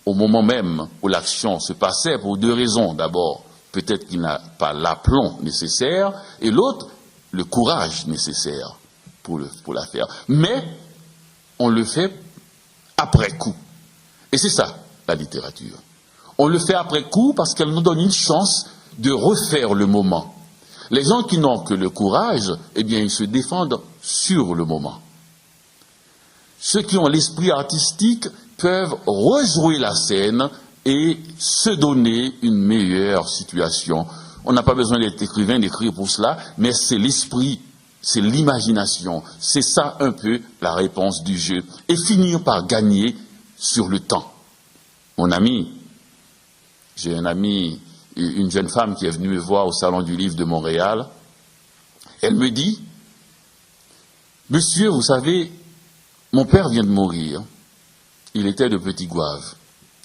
au moment même où l'action se passait pour 2 raisons. D'abord, peut-être qu'il n'a pas l'aplomb nécessaire, et l'autre, le courage nécessaire pour la faire. Mais on le fait après coup. Et c'est ça, la littérature. On le fait après coup parce qu'elle nous donne une chance de refaire le moment. Les gens qui n'ont que le courage, eh bien, ils se défendent sur le moment. Ceux qui ont l'esprit artistique peuvent rejouer la scène et se donner une meilleure situation. On n'a pas besoin d'être écrivain, d'écrire pour cela, mais c'est l'esprit, c'est l'imagination. C'est ça un peu la réponse du jeu. Et finir par gagner sur le temps. Mon ami, j'ai un ami, une jeune femme qui est venue me voir au Salon du Livre de Montréal. Elle me dit, « Monsieur, vous savez, mon père vient de mourir. Il était de Petit Gouave.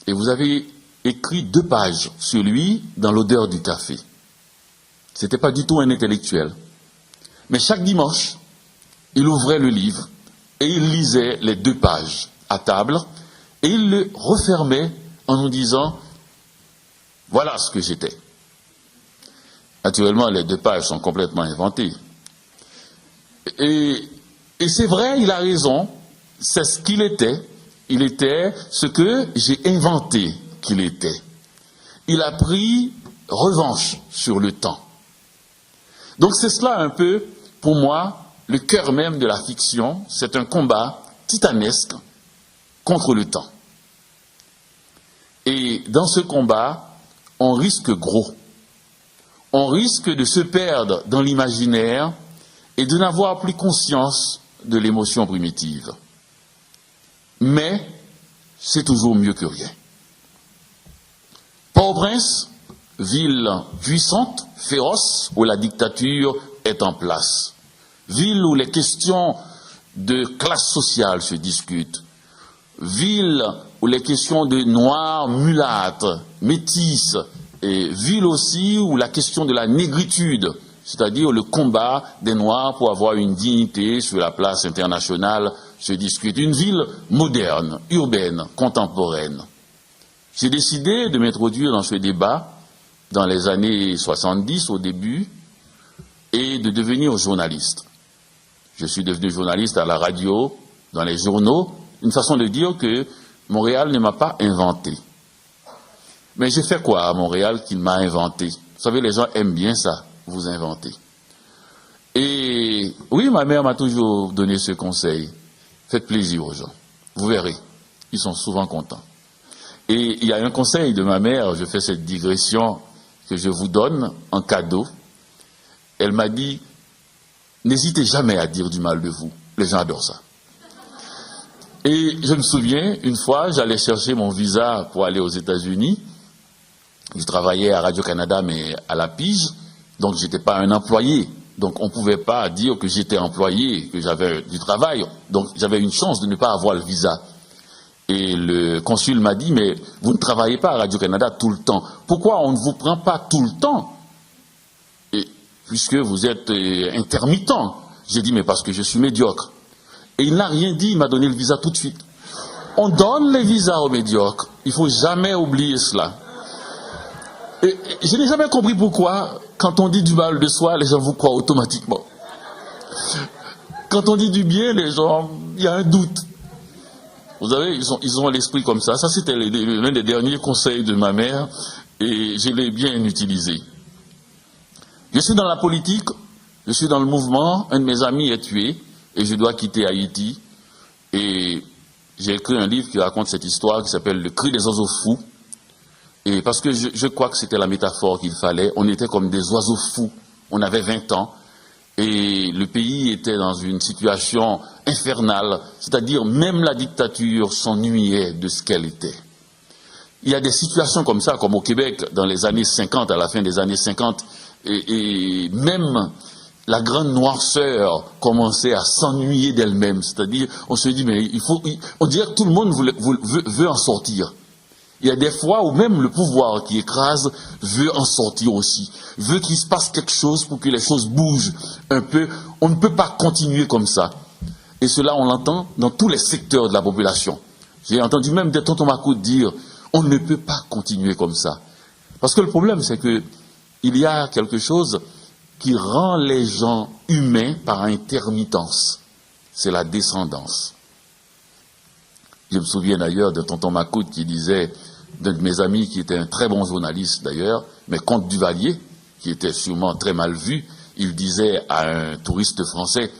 Et vous avez écrit 2 pages sur lui dans L'odeur du café. C'était pas du tout un intellectuel. Mais chaque dimanche, il ouvrait le livre et il lisait les 2 pages. à table et il le refermait en nous disant « Voilà ce que j'étais ». Naturellement, les 2 pages sont complètement inventées. Et c'est vrai, il a raison, c'est ce qu'il était. Il était ce que j'ai inventé qu'il était. Il a pris revanche sur le temps. Donc c'est cela un peu, pour moi, le cœur même de la fiction. C'est un combat titanesque contre le temps. Et dans ce combat, on risque gros. On risque de se perdre dans l'imaginaire et de n'avoir plus conscience de l'émotion primitive. Mais c'est toujours mieux que rien. Port-au-Prince, ville puissante, féroce, où la dictature est en place. Ville où les questions de classe sociale se discutent. Ville où les questions de noirs, mulâtres, métis, et ville aussi où la question de la négritude, c'est-à-dire le combat des Noirs pour avoir une dignité sur la place internationale, se discute. Une ville moderne, urbaine, contemporaine. J'ai décidé de m'introduire dans ce débat dans les années 70 au début et de devenir journaliste. Je suis devenu journaliste à la radio, dans les journaux, une façon de dire que Montréal ne m'a pas inventé. Mais j'ai fait quoi à Montréal qu'il m'a inventé? Vous savez, les gens aiment bien ça, vous inventer. Et oui, ma mère m'a toujours donné ce conseil. Faites plaisir aux gens. Vous verrez, ils sont souvent contents. Et il y a un conseil de ma mère, je fais cette digression que je vous donne en cadeau. Elle m'a dit, n'hésitez jamais à dire du mal de vous. Les gens adorent ça. Et je me souviens, une fois, j'allais chercher mon visa pour aller aux États-Unis. Je travaillais à Radio-Canada, mais à la pige, donc je n'étais pas un employé. Donc on ne pouvait pas dire que j'étais employé, que j'avais du travail. Donc j'avais une chance de ne pas avoir le visa. Et le consul m'a dit, mais vous ne travaillez pas à Radio-Canada tout le temps. Pourquoi on ne vous prend pas tout le temps? Et puisque vous êtes intermittent. J'ai dit, mais parce que je suis médiocre. Et il n'a rien dit, il m'a donné le visa tout de suite. On donne les visas aux médiocres. Il ne faut jamais oublier cela. Et je n'ai jamais compris pourquoi, quand on dit du mal de soi, les gens vous croient automatiquement. Quand on dit du bien, les gens, il y a un doute. Vous savez, ils ont l'esprit comme ça. Ça, c'était l'un des derniers conseils de ma mère et je l'ai bien utilisé. Je suis dans la politique, je suis dans le mouvement, un de mes amis est tué et je dois quitter Haïti. Et j'ai écrit un livre qui raconte cette histoire qui s'appelle « Le cri des oiseaux fous ». Et parce que je crois que c'était la métaphore qu'il fallait, on était comme des oiseaux fous, on avait 20 ans, et le pays était dans une situation infernale, c'est-à-dire même la dictature s'ennuyait de ce qu'elle était. Il y a des situations comme ça, comme au Québec, dans les années 50, à la fin des années 50, et même la grande noirceur commençait à s'ennuyer d'elle-même, c'est-à-dire on se dit, mais on dirait que tout le monde veut en sortir. Il y a des fois où même le pouvoir qui écrase veut en sortir aussi, veut qu'il se passe quelque chose pour que les choses bougent un peu. On ne peut pas continuer comme ça. Et cela, on l'entend dans tous les secteurs de la population. J'ai entendu même des tontons Macoute dire, on ne peut pas continuer comme ça. Parce que le problème, c'est que il y a quelque chose qui rend les gens humains par intermittence. C'est la descendance. Je me souviens d'ailleurs de tonton Macoute qui disait, d'un de mes amis qui était un très bon journaliste d'ailleurs, mais Comte Duvalier, qui était sûrement très mal vu, il disait à un touriste français,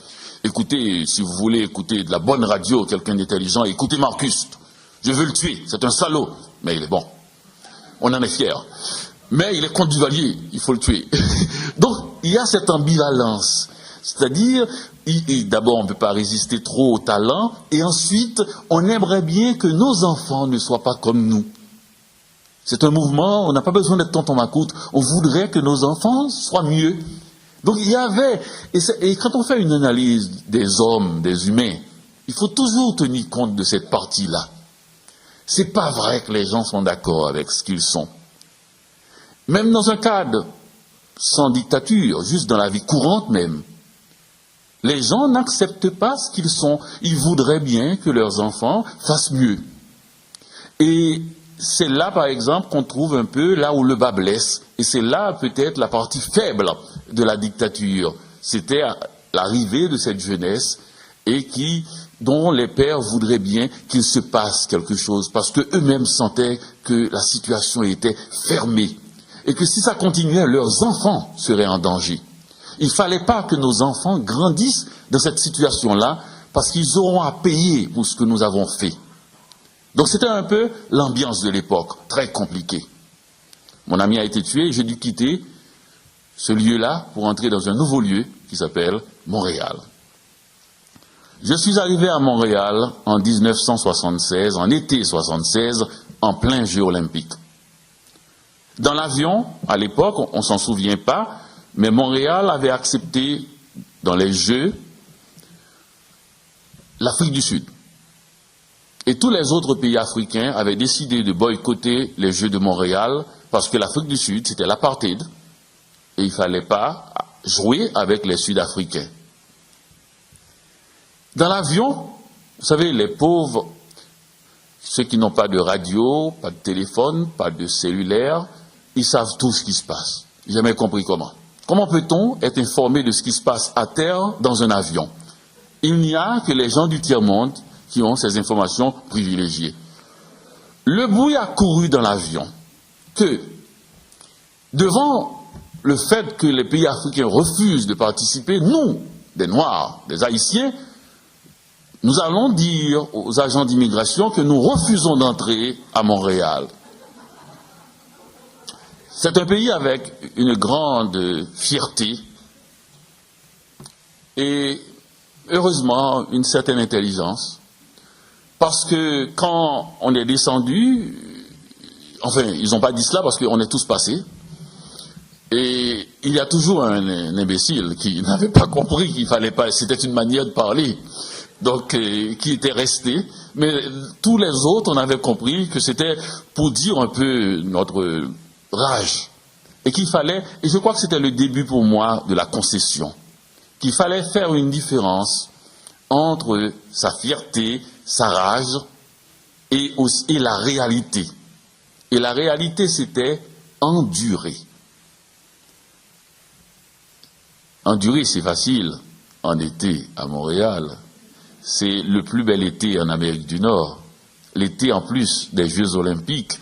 écoutez, si vous voulez écouter de la bonne radio, quelqu'un d'intelligent, écoutez Marcus, je veux le tuer, c'est un salaud, mais il est bon, on en est fiers. Mais il est Comte Duvalier, il faut le tuer. Donc, il y a cette ambivalence. C'est-à-dire, d'abord, on ne peut pas résister trop au talent, et ensuite, on aimerait bien que nos enfants ne soient pas comme nous. C'est un mouvement, on n'a pas besoin d'être tonton Macoute, on voudrait que nos enfants soient mieux. Donc il y avait, et quand on fait une analyse des hommes, des humains, il faut toujours tenir compte de cette partie-là. C'est pas vrai que les gens sont d'accord avec ce qu'ils sont. Même dans un cadre sans dictature, juste dans la vie courante même, Les gens n'acceptent pas ce qu'ils sont. Ils voudraient bien que leurs enfants fassent mieux. Et c'est là, par exemple, qu'on trouve un peu là où le bas blesse. Et c'est là peut-être la partie faible de la dictature. C'était l'arrivée de cette jeunesse et dont les pères voudraient bien qu'il se passe quelque chose parce qu'eux-mêmes sentaient que la situation était fermée et que si ça continuait, leurs enfants seraient en danger. Il ne fallait pas que nos enfants grandissent dans cette situation-là parce qu'ils auront à payer pour ce que nous avons fait. Donc c'était un peu l'ambiance de l'époque, très compliquée. Mon ami a été tué et j'ai dû quitter ce lieu-là pour entrer dans un nouveau lieu qui s'appelle Montréal. Je suis arrivé à Montréal en 1976, en été 76, en plein jeu olympique. Dans l'avion, à l'époque, on ne s'en souvient pas, mais Montréal avait accepté dans les Jeux l'Afrique du Sud. Et tous les autres pays africains avaient décidé de boycotter les Jeux de Montréal parce que l'Afrique du Sud, c'était l'apartheid et il ne fallait pas jouer avec les Sud-Africains. Dans l'avion, vous savez, les pauvres, ceux qui n'ont pas de radio, pas de téléphone, pas de cellulaire, ils savent tout ce qui se passe. J'ai jamais compris comment. Comment peut-on être informé de ce qui se passe à terre dans un avion? Il n'y a que les gens du tiers-monde qui ont ces informations privilégiées. Le bruit a couru dans l'avion que, devant le fait que les pays africains refusent de participer, nous, des Noirs, des Haïtiens, nous allons dire aux agents d'immigration que nous refusons d'entrer à Montréal. C'est un pays avec une grande fierté et, heureusement, une certaine intelligence. Parce que quand on est descendu, enfin, ils n'ont pas dit cela parce qu'on est tous passés, et il y a toujours un imbécile qui n'avait pas compris qu'il fallait pas, c'était une manière de parler, donc qui était resté, mais tous les autres, on avait compris que c'était pour dire un peu notre rage, et qu'il fallait, et je crois que c'était le début pour moi de la concession, qu'il fallait faire une différence entre sa fierté, sa rage et la réalité. Et la réalité, c'était endurer. Endurer, c'est facile en été à Montréal. C'est le plus bel été en Amérique du Nord. L'été en plus des Jeux Olympiques.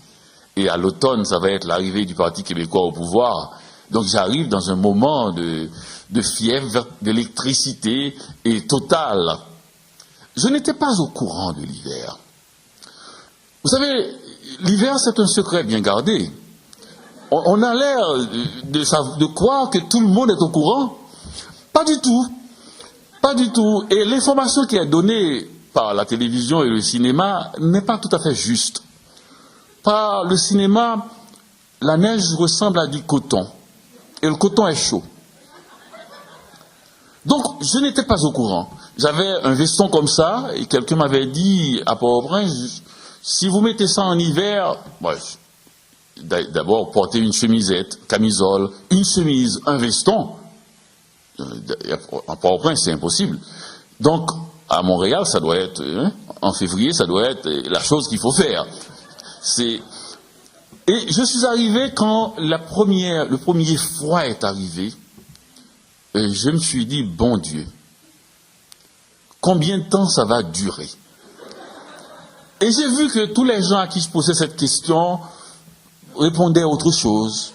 Et à l'automne, ça va être l'arrivée du Parti québécois au pouvoir. Donc j'arrive dans un moment de fièvre, d'électricité et totale. Je n'étais pas au courant de l'hiver. Vous savez, l'hiver, c'est un secret bien gardé. On a l'air de croire que tout le monde est au courant. Pas du tout. Pas du tout. Et l'information qui est donnée par la télévision et le cinéma n'est pas tout à fait juste. Par le cinéma, la neige ressemble à du coton. Et le coton est chaud. Donc, je n'étais pas au courant. J'avais un veston comme ça, et quelqu'un m'avait dit, à Port-au-Prince, si vous mettez ça en hiver, d'abord, portez une chemisette, camisole, une chemise, un veston. À Port-au-Prince, c'est impossible. Donc, à Montréal, ça doit être, en février, ça doit être la chose qu'il faut faire. Et je suis arrivé quand le premier froid est arrivé, et je me suis dit, bon Dieu, combien de temps ça va durer? Et j'ai vu que tous les gens à qui je posais cette question répondaient à autre chose.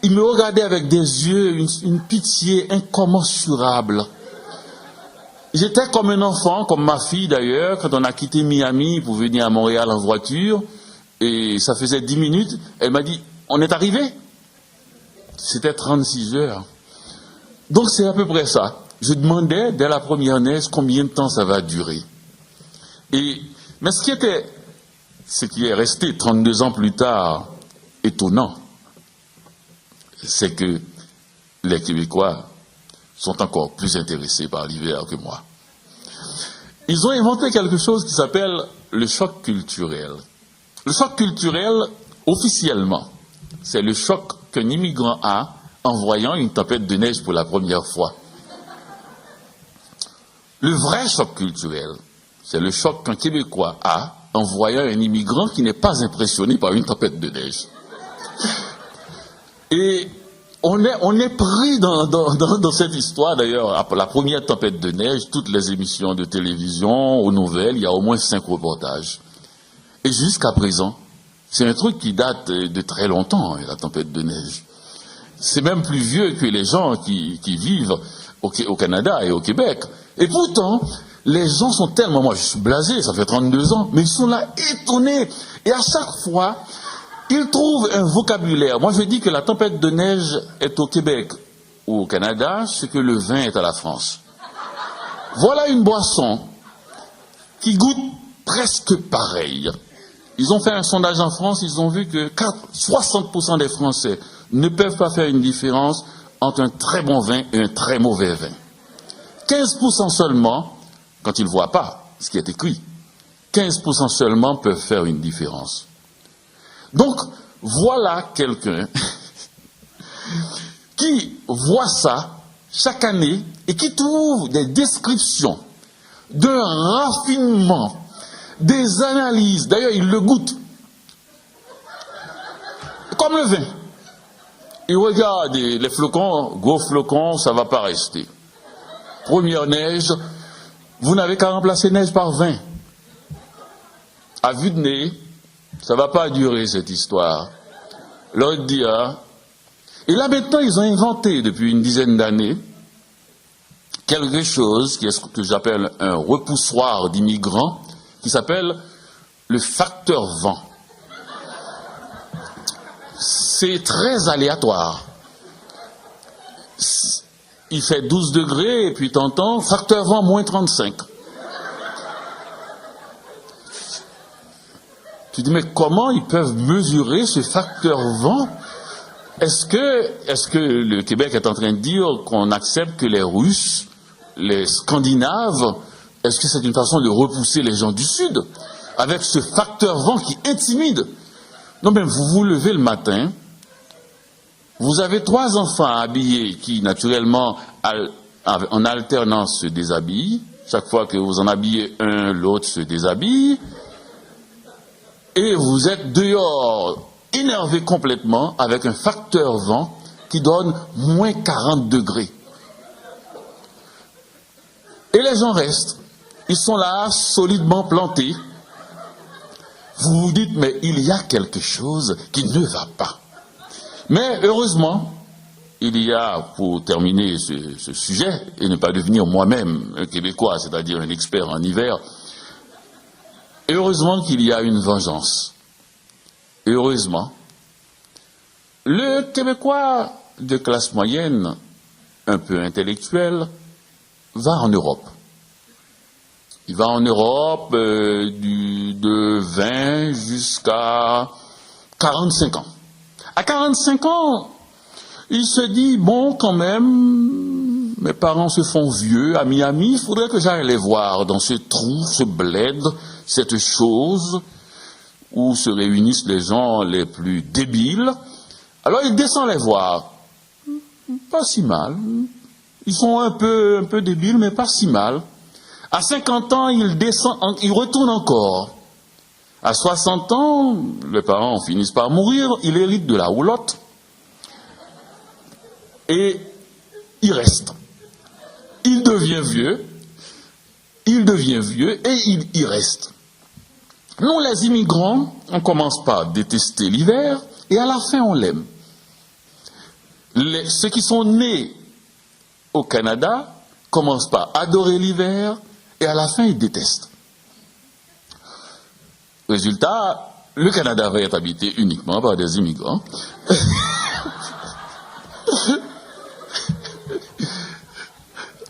Ils me regardaient avec des yeux, une pitié incommensurable. J'étais comme un enfant, comme ma fille d'ailleurs, quand on a quitté Miami pour venir à Montréal en voiture, et ça faisait 10 minutes, elle m'a dit, on est arrivé? C'était 36 heures. Donc c'est à peu près ça. Je demandais, dès la première neige, combien de temps ça va durer. Mais ce qui est resté 32 ans plus tard, étonnant, c'est que les Québécois sont encore plus intéressés par l'hiver que moi. Ils ont inventé quelque chose qui s'appelle le choc culturel. Le choc culturel, officiellement, c'est le choc qu'un immigrant a en voyant une tempête de neige pour la première fois. Le vrai choc culturel, c'est le choc qu'un Québécois a en voyant un immigrant qui n'est pas impressionné par une tempête de neige. Et on est pris dans cette histoire, d'ailleurs, après la première tempête de neige, toutes les émissions de télévision, aux nouvelles, il y a au moins 5 reportages. Et jusqu'à présent, c'est un truc qui date de très longtemps, la tempête de neige. C'est même plus vieux que les gens qui vivent au Canada et au Québec. Et pourtant, les gens sont tellement... Moi, je suis blasé, ça fait 32 ans, mais ils sont là étonnés. Et à chaque fois, ils trouvent un vocabulaire. Moi, je dis que la tempête de neige est au Québec ou au Canada, ce que le vin est à la France. Voilà une boisson qui goûte presque pareil. Ils ont fait un sondage en France, ils ont vu que 60% des Français ne peuvent pas faire une différence entre un très bon vin et un très mauvais vin. 15% seulement, quand ils ne voient pas ce qui est écrit, 15% seulement peuvent faire une différence. Donc, voilà quelqu'un qui voit ça chaque année et qui trouve des descriptions d'un raffinement, des analyses. D'ailleurs, il le goûte. Comme le vin. Il regarde les flocons, gros flocons, ça ne va pas rester. Première neige, vous n'avez qu'à remplacer neige par vin. À vue de nez, ça ne va pas durer cette histoire. L'autre dit, et là maintenant, ils ont inventé depuis une dizaine d'années quelque chose qui est ce que j'appelle un repoussoir d'immigrants, qui s'appelle le facteur vent. C'est très aléatoire. Il fait 12 degrés et puis t'entends, facteur vent moins 35. Tu dis, mais comment ils peuvent mesurer ce facteur vent? Est-ce que le Québec est en train de dire qu'on accepte que les Russes, les Scandinaves, est-ce que c'est une façon de repousser les gens du Sud avec ce facteur vent qui intimide? Non, mais vous vous levez le matin, vous avez 3 enfants habillés qui, naturellement, en alternance se déshabillent. Chaque fois que vous en habillez un, l'autre se déshabille. Et vous êtes dehors, énervé complètement, avec un facteur vent qui donne moins 40 degrés. Et les gens restent. Ils sont là, solidement plantés. Vous vous dites, mais il y a quelque chose qui ne va pas. Mais heureusement, il y a, pour terminer ce sujet, et ne pas devenir moi-même un Québécois, c'est-à-dire un expert en hiver, heureusement qu'il y a une vengeance. Heureusement. Le Québécois de classe moyenne, un peu intellectuel, va en Europe. Il va en Europe de 20 jusqu'à 45 ans. À 45 ans, il se dit, bon, quand même, mes parents se font vieux à Miami, il faudrait que j'aille les voir dans ce trou, ce bled, cette chose où se réunissent les gens les plus débiles. Alors il descend les voir. Pas si mal. Ils sont un peu débiles, mais pas si mal. À 50 ans, il descend, il retourne encore. À 60 ans, les parents finissent par mourir, il hérite de la roulotte. Et il reste. Il devient vieux et il y reste. Nous, les immigrants, on commence par détester l'hiver et à la fin, on l'aime. Ceux qui sont nés au Canada commencent par adorer l'hiver et à la fin, ils détestent. Résultat, le Canada va être habité uniquement par des immigrants.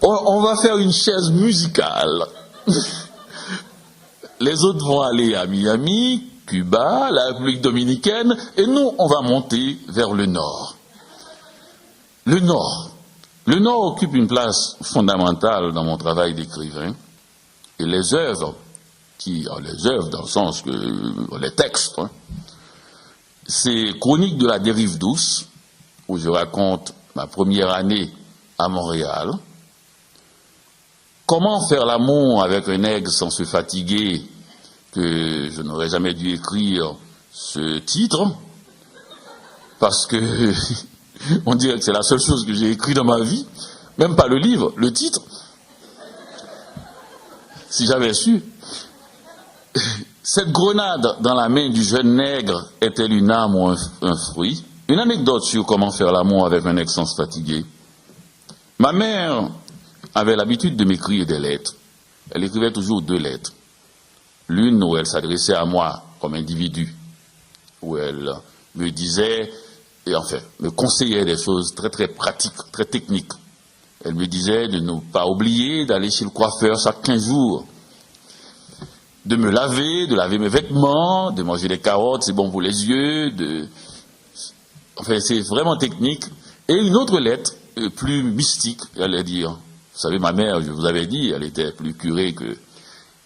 On va faire une chaise musicale. Les autres vont aller à Miami, Cuba, la République dominicaine, et nous, on va monter vers le nord. Le nord. Le nord occupe une place fondamentale dans mon travail d'écrivain, et les œuvres dans le sens que les textes, c'est Chronique de la dérive douce, où je raconte ma première année à Montréal, Comment faire l'amour avec un nègre sans se fatiguer, que je n'aurais jamais dû écrire ce titre, parce que on dirait que c'est la seule chose que j'ai écrite dans ma vie, même pas le livre, le titre. Si j'avais su. Cette grenade dans la main du jeune nègre est-elle une âme ou un fruit? Une anecdote sur comment faire l'amour avec un nègre sans se fatiguer. Ma mère avait l'habitude de m'écrire des lettres. Elle écrivait toujours 2 lettres. L'une où elle s'adressait à moi comme individu, où elle me disait, et enfin, me conseillait des choses très très pratiques, très techniques. Elle me disait de ne pas oublier d'aller chez le coiffeur chaque 15 jours, de me laver, de laver mes vêtements, de manger des carottes, c'est bon pour les yeux, enfin, c'est vraiment technique. Et une autre lettre, plus mystique, elle allait dire. Vous savez, ma mère, je vous avais dit, elle était plus curée que...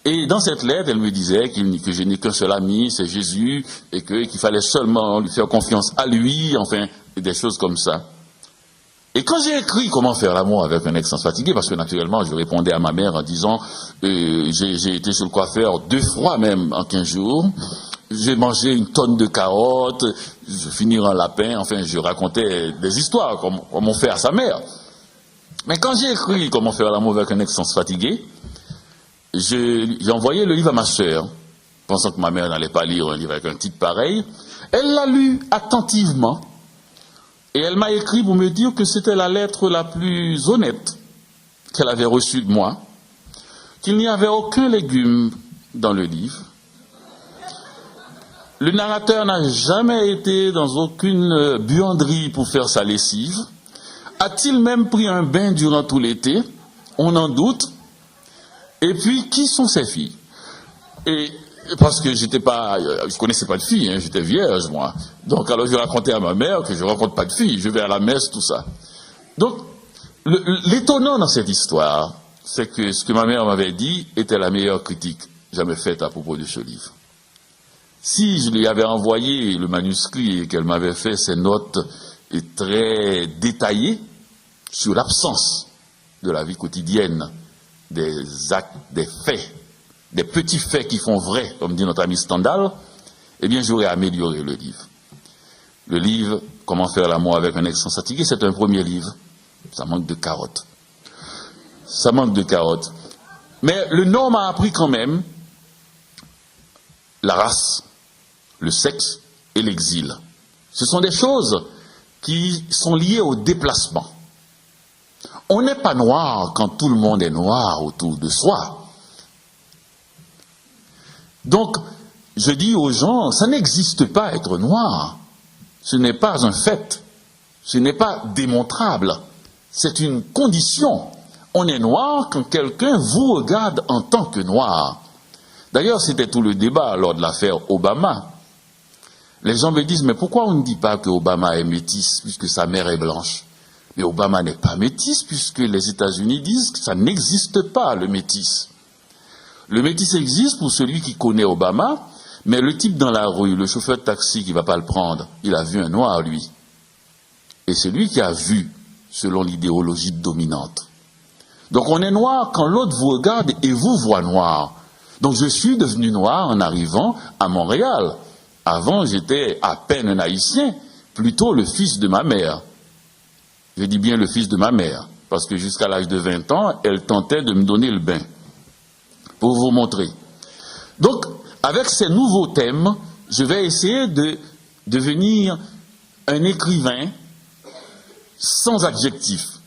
Et dans cette lettre, elle me disait que je n'ai qu'un seul ami, c'est Jésus, et qu'il fallait seulement lui faire confiance à lui, enfin, des choses comme ça. Et quand j'ai écrit comment faire l'amour avec un nègre sans se fatiguer, parce que naturellement, je répondais à ma mère en disant, j'ai été chez le coiffeur 2 fois même en 15 jours, j'ai mangé une tonne de carottes, je finirai en lapin, enfin, je racontais des histoires, comme on fait à sa mère. Mais quand j'ai écrit comment faire l'amour avec un nègre sans se fatiguer, j'ai envoyé le livre à ma sœur, pensant que ma mère n'allait pas lire un livre avec un titre pareil. Elle l'a lu attentivement, et elle m'a écrit pour me dire que c'était la lettre la plus honnête qu'elle avait reçue de moi, qu'il n'y avait aucun légume dans le livre. Le narrateur n'a jamais été dans aucune buanderie pour faire sa lessive. A-t-il même pris un bain durant tout l'été? On en doute. Et puis, qui sont ces filles? Et parce que je connaissais pas de filles, hein, j'étais vierge, moi. Donc, alors, je racontais à ma mère que je rencontre pas de filles, je vais à la messe, tout ça. Donc, l'étonnant dans cette histoire, c'est que ce que ma mère m'avait dit était la meilleure critique jamais faite à propos de ce livre. Si je lui avais envoyé le manuscrit et qu'elle m'avait fait ses notes très détaillées sur l'absence de la vie quotidienne, des actes, des faits, des petits faits qui font vrai, comme dit notre ami Stendhal, eh bien j'aurais amélioré le livre. Le livre, Comment faire l'amour avec un nègre sans se fatiguer, c'est un premier livre. Ça manque de carottes. Ça manque de carottes. Mais le nom m'a appris quand même la race, le sexe et l'exil. Ce sont des choses qui sont liées au déplacement. On n'est pas noir quand tout le monde est noir autour de soi. Donc, je dis aux gens, ça n'existe pas être noir. Ce n'est pas un fait. Ce n'est pas démontrable. C'est une condition. On est noir quand quelqu'un vous regarde en tant que noir. D'ailleurs, c'était tout le débat lors de l'affaire Obama. Les gens me disent, mais pourquoi on ne dit pas que Obama est métis puisque sa mère est blanche? Mais Obama n'est pas métis puisque les États-Unis disent que ça n'existe pas, le métis. Le métis existe pour celui qui connaît Obama, mais le type dans la rue, le chauffeur de taxi qui ne va pas le prendre, il a vu un noir, lui. Et c'est lui qui a vu, selon l'idéologie dominante. Donc on est noir quand l'autre vous regarde et vous voit noir. Donc je suis devenu noir en arrivant à Montréal. Avant, j'étais à peine un Haïtien, plutôt le fils de ma mère. Je dis bien le fils de ma mère, parce que jusqu'à l'âge de 20 ans, elle tentait de me donner le bain, pour vous montrer. Donc, avec ces nouveaux thèmes, je vais essayer de devenir un écrivain sans adjectif.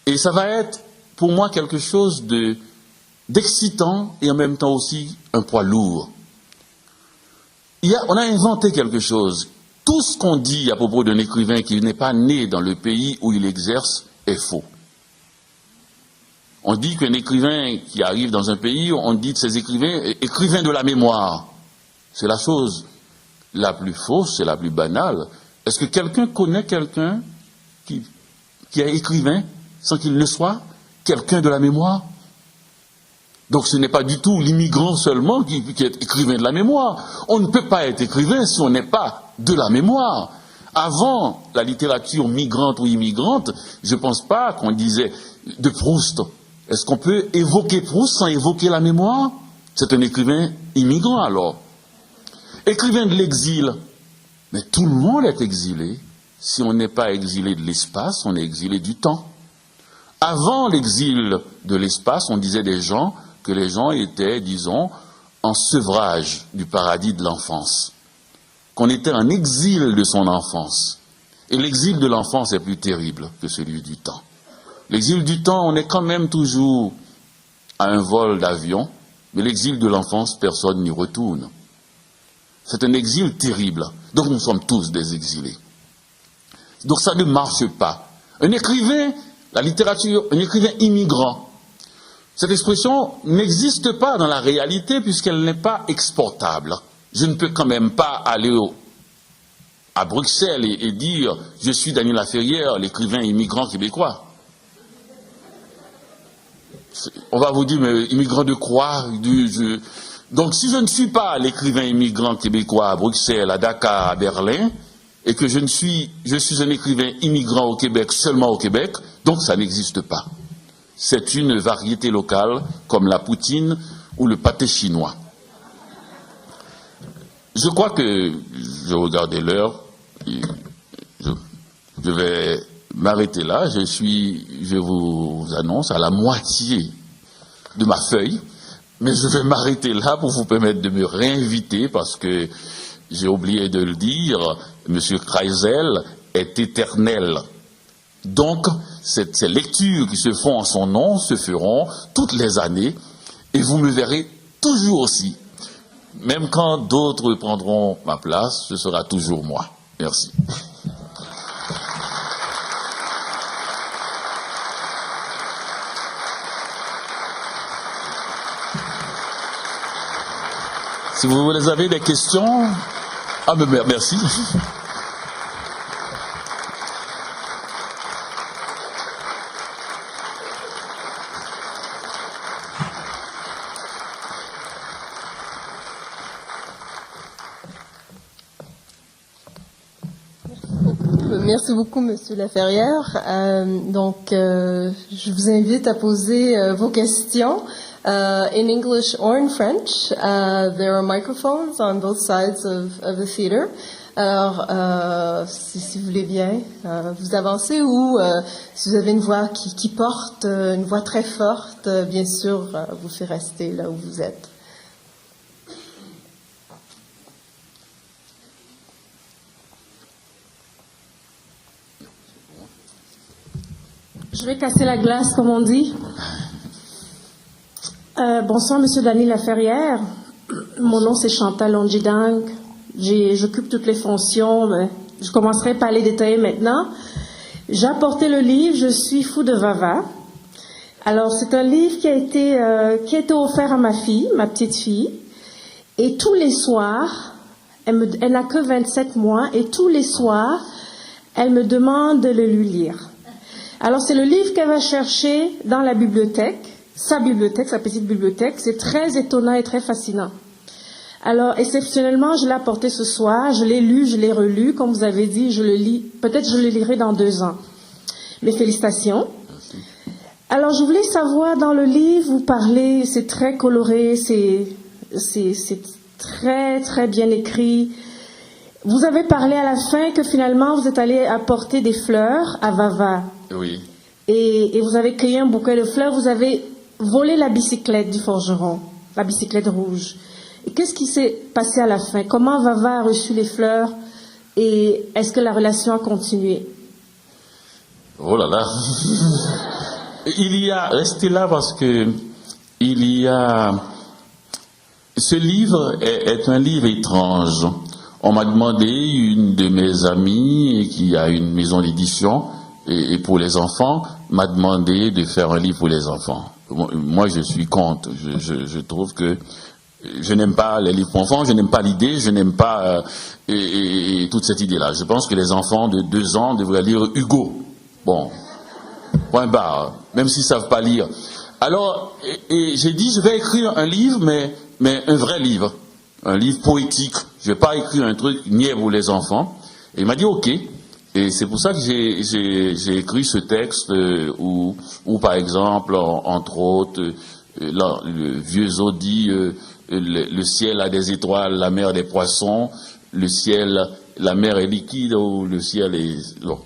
Et ça va être, pour moi, quelque chose d'excitant et en même temps aussi un poids lourd. On a inventé quelque chose. Tout ce qu'on dit à propos d'un écrivain qui n'est pas né dans le pays où il exerce est faux. On dit qu'un écrivain qui arrive dans un pays, on dit de ces écrivains, écrivains de la mémoire. C'est la chose la plus fausse, c'est la plus banale. Est-ce que quelqu'un connaît quelqu'un qui est écrivain sans qu'il ne soit quelqu'un de la mémoire? Donc ce n'est pas du tout l'immigrant seulement qui est écrivain de la mémoire. On ne peut pas être écrivain si on n'est pas de la mémoire. Avant la littérature migrante ou immigrante, je ne pense pas qu'on disait de Proust, Est-ce qu'on peut évoquer Proust sans évoquer la mémoire? C'est un écrivain immigrant alors. Écrivain de l'exil. Mais tout le monde est exilé. Si on n'est pas exilé de l'espace, on est exilé du temps. Avant l'exil de l'espace, on disait des gens que les gens étaient, disons, en sevrage du paradis de l'enfance. Qu'on était en exil de son enfance. Et l'exil de l'enfance est plus terrible que celui du temps. L'exil du temps, on est quand même toujours à un vol d'avion, mais l'exil de l'enfance, personne n'y retourne. C'est un exil terrible. Donc nous sommes tous des exilés. Donc ça ne marche pas. Un écrivain, la littérature, un écrivain immigrant, cette expression n'existe pas dans la réalité puisqu'elle n'est pas exportable. Je ne peux quand même pas aller à Bruxelles et dire « Je suis Daniel Laferrière, l'écrivain immigrant québécois ». On va vous dire « Mais immigrant de quoi ?» Donc si je ne suis pas l'écrivain immigrant québécois à Bruxelles, à Dakar, à Berlin, et que je suis un écrivain immigrant au Québec, seulement au Québec, donc ça n'existe pas. C'est une variété locale comme la poutine ou le pâté chinois. Je crois que, je regardais l'heure, je vais m'arrêter là. Je vous annonce à la moitié de ma feuille, mais je vais m'arrêter là pour vous permettre de me réinviter parce que j'ai oublié de le dire, M. Kreisel est éternel. Donc, ces lectures qui se font en son nom se feront toutes les années et vous me verrez toujours aussi. Même quand d'autres prendront ma place, ce sera toujours moi. Merci. Si vous avez des questions, merci. Merci beaucoup, Monsieur Laferrière. Je vous invite à poser vos questions. In English or in French, there are microphones on both sides of the theater. Alors, si vous voulez bien vous avancer ou si vous avez une voix qui porte, une voix très forte, bien sûr, vous fait rester là où vous êtes. Je vais casser la glace, comme on dit. Bonsoir, Monsieur Daniel Laferrière. Mon nom, c'est Chantal Onjidang. J'occupe toutes les fonctions. Mais je commencerai par les détailler maintenant. J'ai apporté le livre « Je suis fou de Vava ». Alors, c'est un livre qui a été offert à ma fille, ma petite fille. Et tous les soirs, elle n'a que 27 mois, et tous les soirs, elle me demande de le lui lire. Alors, c'est le livre qu'elle va chercher dans la bibliothèque, sa petite bibliothèque. C'est très étonnant et très fascinant. Alors, exceptionnellement, je l'ai apporté ce soir. Je l'ai lu, je l'ai relu. Comme vous avez dit, je le lis. Peut-être je le lirai dans 2 ans. Mes félicitations. Alors, je voulais savoir, dans le livre, vous parlez, c'est très coloré, c'est très, très bien écrit. Vous avez parlé à la fin que finalement, vous êtes allé apporter des fleurs à Vava. Oui. Et vous avez cueilli un bouquet de fleurs. Vous avez volé la bicyclette du forgeron, la bicyclette rouge. Et qu'est-ce qui s'est passé à la fin? Comment Vava a reçu les fleurs? Et est-ce que la relation a continué? Oh là là. Restez là parce que ce livre est un livre étrange. On m'a demandé, une de mes amies qui a une maison d'édition et pour les enfants, m'a demandé de faire un livre pour les enfants. Moi, je suis contre. Je trouve que je n'aime pas les livres pour enfants, je n'aime pas l'idée, je n'aime pas toute cette idée-là. Je pense que les enfants de 2 ans devraient lire Hugo. Bon, point barre, même s'ils ne savent pas lire. Alors, j'ai dit, je vais écrire un livre, mais un vrai livre, un livre poétique. Je ne vais pas écrire un truc niais pour les enfants. Et il m'a dit, OK. Et c'est pour ça que j'ai écrit ce texte où par exemple, entre autres, le vieux Zo dit le ciel a des étoiles, la mer des poissons, le ciel, la mer est liquide ou le ciel est l'eau.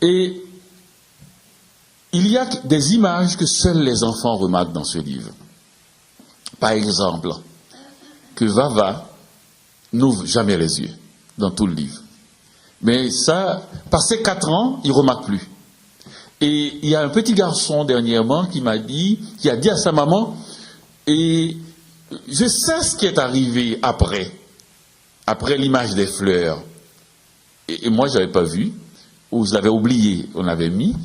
Et il y a des images que seuls les enfants remarquent dans ce livre. Par exemple, que Vava n'ouvre jamais les yeux dans tout le livre. Mais ça, passé 4 ans, il ne remarque plus. Et il y a un petit garçon dernièrement qui a dit à sa maman, et je sais ce qui est arrivé après l'image des fleurs. Et moi, je n'avais pas vu, ou je l'avais oublié, on l'avait mis,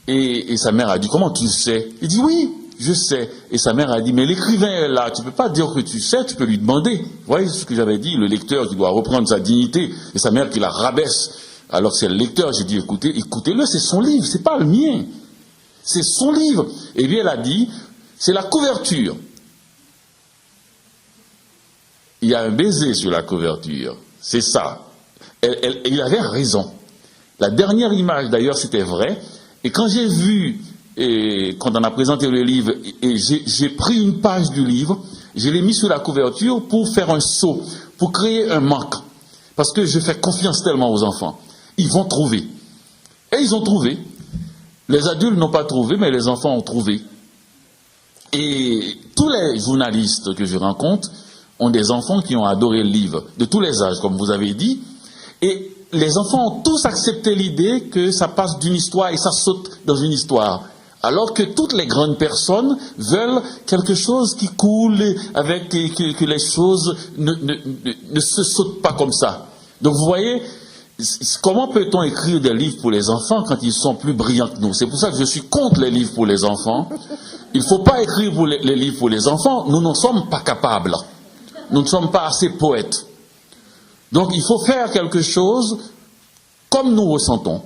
et sa mère a dit, comment tu sais? Il dit, oui, je sais. Et sa mère a dit, mais l'écrivain est là, tu ne peux pas dire que tu sais, tu peux lui demander. Vous voyez ce que j'avais dit, le lecteur qui doit reprendre sa dignité, et sa mère qui la rabaisse. Alors c'est le lecteur, j'ai dit, écoutez-le, c'est son livre, c'est pas le mien. C'est son livre. Et bien elle a dit, c'est la couverture. Il y a un baiser sur la couverture, c'est ça. Il avait raison. La dernière image d'ailleurs, c'était vrai. Et quand j'ai vu, quand on a présenté le livre, et j'ai pris une page du livre, je l'ai mis sur la couverture pour faire un saut, pour créer un manque. Parce que je fais confiance tellement aux enfants. Ils vont trouver. Et ils ont trouvé. Les adultes n'ont pas trouvé, mais les enfants ont trouvé. Et tous les journalistes que je rencontre ont des enfants qui ont adoré le livre, de tous les âges, comme vous avez dit. Et les enfants ont tous accepté l'idée que ça passe d'une histoire et ça saute dans une histoire. Alors que toutes les grandes personnes veulent quelque chose qui coule, avec que les choses ne se sautent pas comme ça. Donc vous voyez, comment peut-on écrire des livres pour les enfants quand ils sont plus brillants que nous? C'est pour ça que je suis contre les livres pour les enfants. Il ne faut pas écrire les livres pour les enfants. Nous n'en sommes pas capables. Nous ne sommes pas assez poètes. Donc il faut faire quelque chose comme nous ressentons.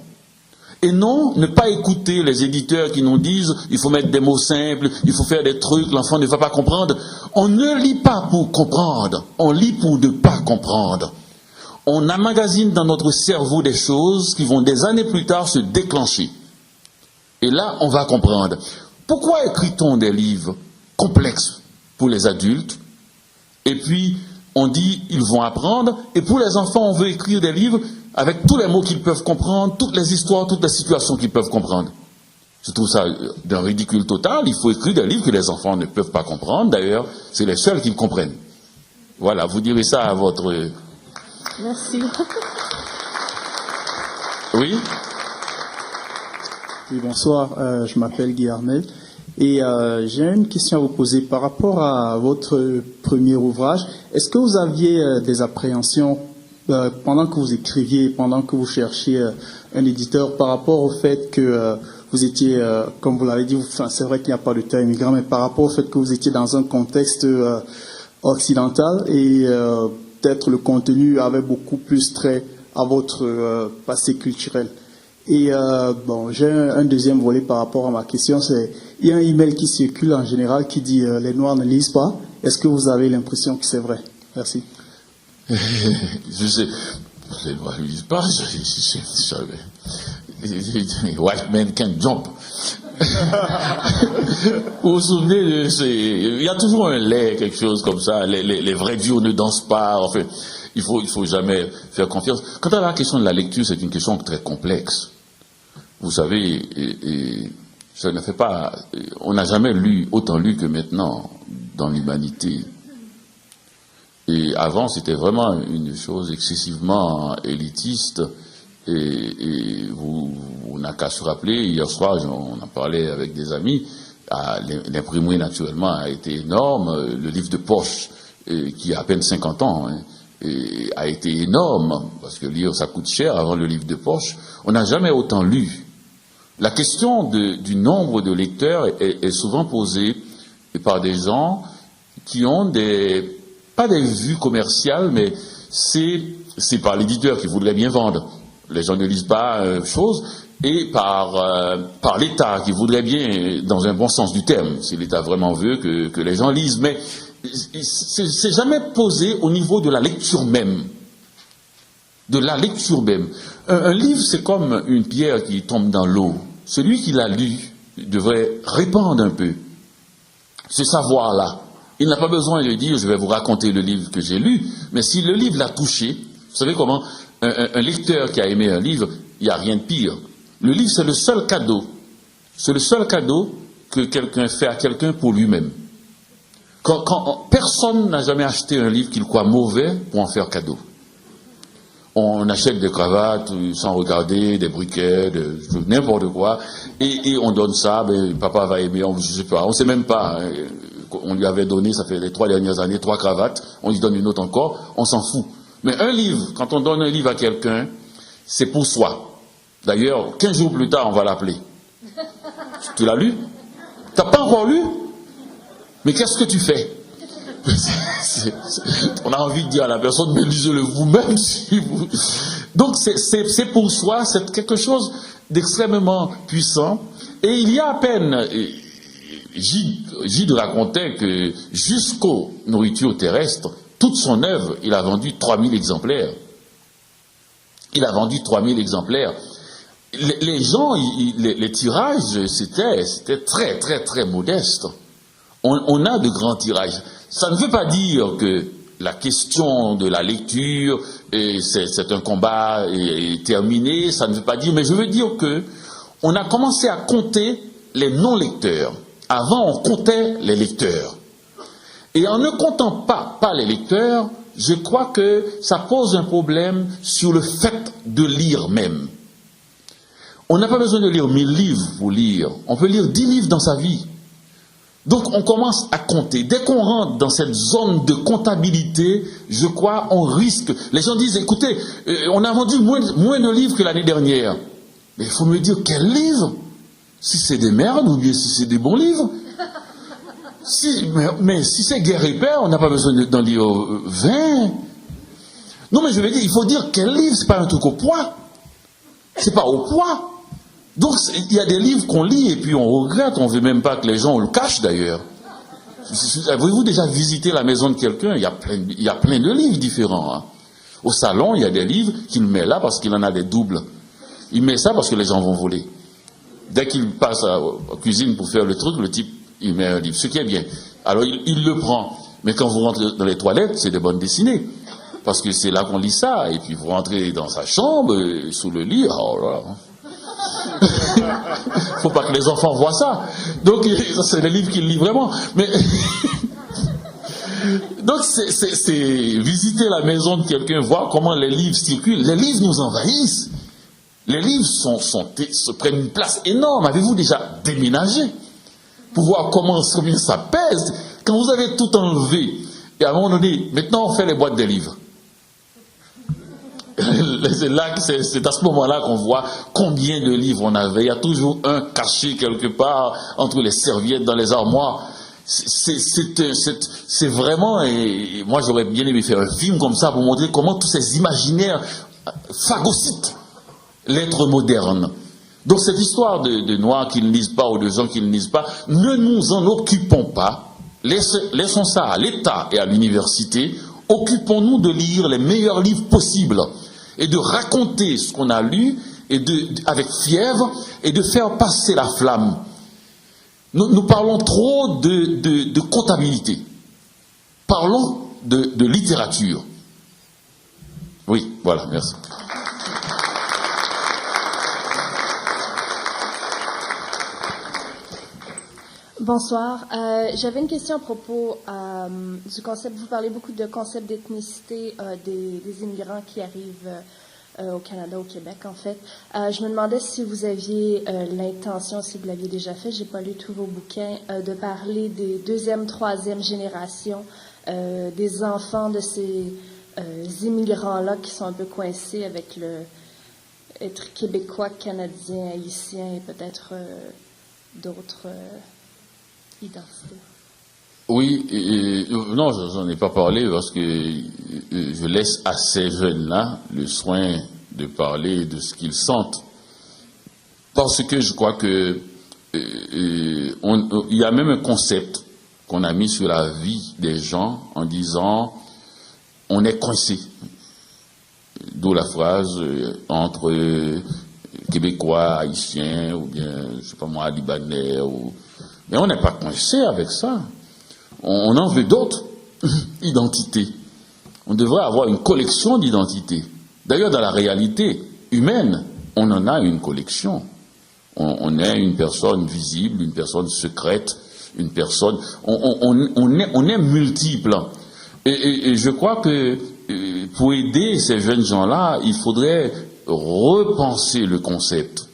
Et non, ne pas écouter les éditeurs qui nous disent il faut mettre des mots simples, il faut faire des trucs, l'enfant ne va pas comprendre. On ne lit pas pour comprendre, on lit pour ne pas comprendre. On emmagasine dans notre cerveau des choses qui vont des années plus tard se déclencher. Et là, on va comprendre. Pourquoi écrit-on des livres complexes pour les adultes? Et puis, on dit, ils vont apprendre. Et pour les enfants, on veut écrire des livres avec tous les mots qu'ils peuvent comprendre, toutes les histoires, toutes les situations qu'ils peuvent comprendre. Je trouve ça d'un ridicule total. Il faut écrire des livres que les enfants ne peuvent pas comprendre. D'ailleurs, c'est les seuls qui le comprennent. Voilà, vous direz ça à votre... Merci. Oui? Oui, bonsoir, je m'appelle Guy Armel et j'ai une question à vous poser par rapport à votre premier ouvrage. Est-ce que vous aviez des appréhensions pendant que vous écriviez, pendant que vous cherchiez un éditeur par rapport au fait que vous étiez, comme vous l'avez dit, c'est vrai qu'il n'y a pas de terme immigrant, mais par rapport au fait que vous étiez dans un contexte occidental et peut-être le contenu avait beaucoup plus trait à votre passé culturel. Et bon, j'ai un deuxième volet par rapport à ma question, c'est il y a un email qui circule en général qui dit les Noirs ne lisent pas. Est-ce que vous avez l'impression que c'est vrai? Merci. Je sais, les Noirs ne lisent pas, white men can jump. Vous vous souvenez, il y a toujours un lait, quelque chose comme ça, les vrais duos ne dansent pas, enfin, il faut jamais faire confiance. Quant à la question de la lecture, c'est une question très complexe. Vous savez, ça ne fait pas, on n'a jamais autant lu que maintenant dans l'humanité. Et avant, c'était vraiment une chose excessivement élitiste. Et on n'a qu'à se rappeler, hier soir, on en parlait avec des amis, l'imprimerie naturellement a été énorme, le livre de poche, qui a à peine 50 ans, a été énorme, parce que lire ça coûte cher avant le livre de poche. On n'a jamais autant lu. La question du nombre de lecteurs est souvent posée par des gens qui ont pas des vues commerciales, mais c'est par l'éditeur qui voudrait bien vendre. Les gens ne lisent pas chose, et par l'État qui voudrait bien, dans un bon sens du terme, si l'État vraiment veut que les gens lisent. Mais c'est jamais posé au niveau de la lecture même. de la lecture même. Un livre, c'est comme une pierre qui tombe dans l'eau. Celui qui l'a lu devrait répandre un peu ce savoir-là. Il n'a pas besoin de dire, je vais vous raconter le livre que j'ai lu, mais si le livre l'a touché, vous savez comment un lecteur qui a aimé un livre, il n'y a rien de pire. Le livre, c'est le seul cadeau. C'est le seul cadeau que quelqu'un fait à quelqu'un pour lui-même. Personne n'a jamais acheté un livre qu'il croit mauvais pour en faire cadeau. On achète des cravates sans regarder, des briquets, n'importe quoi, et on donne ça, ben, papa va aimer, je sais pas, on sait même pas. Hein, on lui avait donné, ça fait les 3 dernières années, 3 cravates, on lui donne une autre encore, on s'en fout. Mais un livre, quand on donne un livre à quelqu'un, c'est pour soi. D'ailleurs, 15 jours plus tard, on va l'appeler. Tu l'as lu? T'as pas encore lu? Mais qu'est-ce que tu fais? On a envie de dire à la personne, mais lisez-le vous-même. Si vous... Donc c'est pour soi, c'est quelque chose d'extrêmement puissant. Et il y a à peine, Gide racontait que jusqu'aux nourritures terrestres, toute son œuvre, il a vendu 3000 exemplaires. Il a vendu 3000 exemplaires. Les gens, les tirages, c'était très, très, très modeste. On a de grands tirages. Ça ne veut pas dire que la question de la lecture, c'est un combat terminé, ça ne veut pas dire, mais je veux dire que on a commencé à compter les non-lecteurs. Avant, on comptait les lecteurs. Et en ne comptant pas les lecteurs, je crois que ça pose un problème sur le fait de lire même. On n'a pas besoin de lire 1000 livres pour lire. On peut lire 10 livres dans sa vie. Donc on commence à compter. Dès qu'on rentre dans cette zone de comptabilité, je crois, on risque. Les gens disent, écoutez, on a vendu moins de livres que l'année dernière. Mais il faut me dire quels livres? Si c'est des merdes ou bien si c'est des bons livres. Mais si c'est guerre et paix, on n'a pas besoin d'en lire 20. Non, mais je veux dire, il faut dire quel livre, c'est pas un truc au poids. C'est pas au poids. Donc, il y a des livres qu'on lit et puis on regrette, on ne veut même pas que les gens le cachent d'ailleurs. Avez-vous déjà visité la maison de quelqu'un? Il y a plein de livres différents. Hein. Au salon, il y a des livres qu'il met là parce qu'il en a des doubles. Il met ça parce que les gens vont voler. Dès qu'il passe à la cuisine pour faire le truc, le type, il met un livre, ce qui est bien. Alors, il le prend. Mais quand vous rentrez dans les toilettes, c'est des bandes dessinées. Parce que c'est là qu'on lit ça. Et puis, vous rentrez dans sa chambre, sous le lit, oh là là. Faut pas que les enfants voient ça. Donc, c'est les livres qu'il lit vraiment. Mais donc, c'est visiter la maison de quelqu'un, voir comment les livres circulent. Les livres nous envahissent. Les livres se prennent une place énorme. Avez-vous déjà déménagé pour voir comment ça pèse? Quand vous avez tout enlevé, et à un moment donné, maintenant on fait les boîtes des livres. C'est à ce moment-là qu'on voit combien de livres on avait. Il y a toujours un caché quelque part entre les serviettes dans les armoires. C'est vraiment, et moi j'aurais bien aimé faire un film comme ça pour montrer comment tous ces imaginaires phagocytent l'être moderne. Donc cette histoire de Noirs qui ne lisent pas ou de gens qui ne lisent pas, ne nous en occupons pas. Laissons ça à l'État et à l'université. Occupons-nous de lire les meilleurs livres possibles et de raconter ce qu'on a lu et avec fièvre et de faire passer la flamme. Nous parlons trop de comptabilité. Parlons de littérature. Oui, voilà, merci. Bonsoir. J'avais une question à propos du concept. Vous parlez beaucoup de concept d'ethnicité des immigrants qui arrivent au Canada, au Québec, en fait. Je me demandais si vous aviez l'intention, si vous l'aviez déjà fait, j'ai pas lu tous vos bouquins, de parler des deuxième, troisième générations, des enfants de ces immigrants-là qui sont un peu coincés avec être québécois, canadien, haïtien et peut-être d'autres identités. Oui, non, j'en ai pas parlé parce que je laisse à ces jeunes-là le soin de parler de ce qu'ils sentent. Parce que je crois que il y a même un concept qu'on a mis sur la vie des gens en disant on est coincé. d'où la phrase entre Québécois, Haïtiens, ou bien, je sais pas moi, Libanais, mais on n'est pas coincé avec ça. On en veut d'autres identités. On devrait avoir une collection d'identités. D'ailleurs, dans la réalité humaine, on en a une collection. On est une personne visible, une personne secrète, une personne... On est multiple. Et je crois que pour aider ces jeunes gens-là, il faudrait repenser le concept.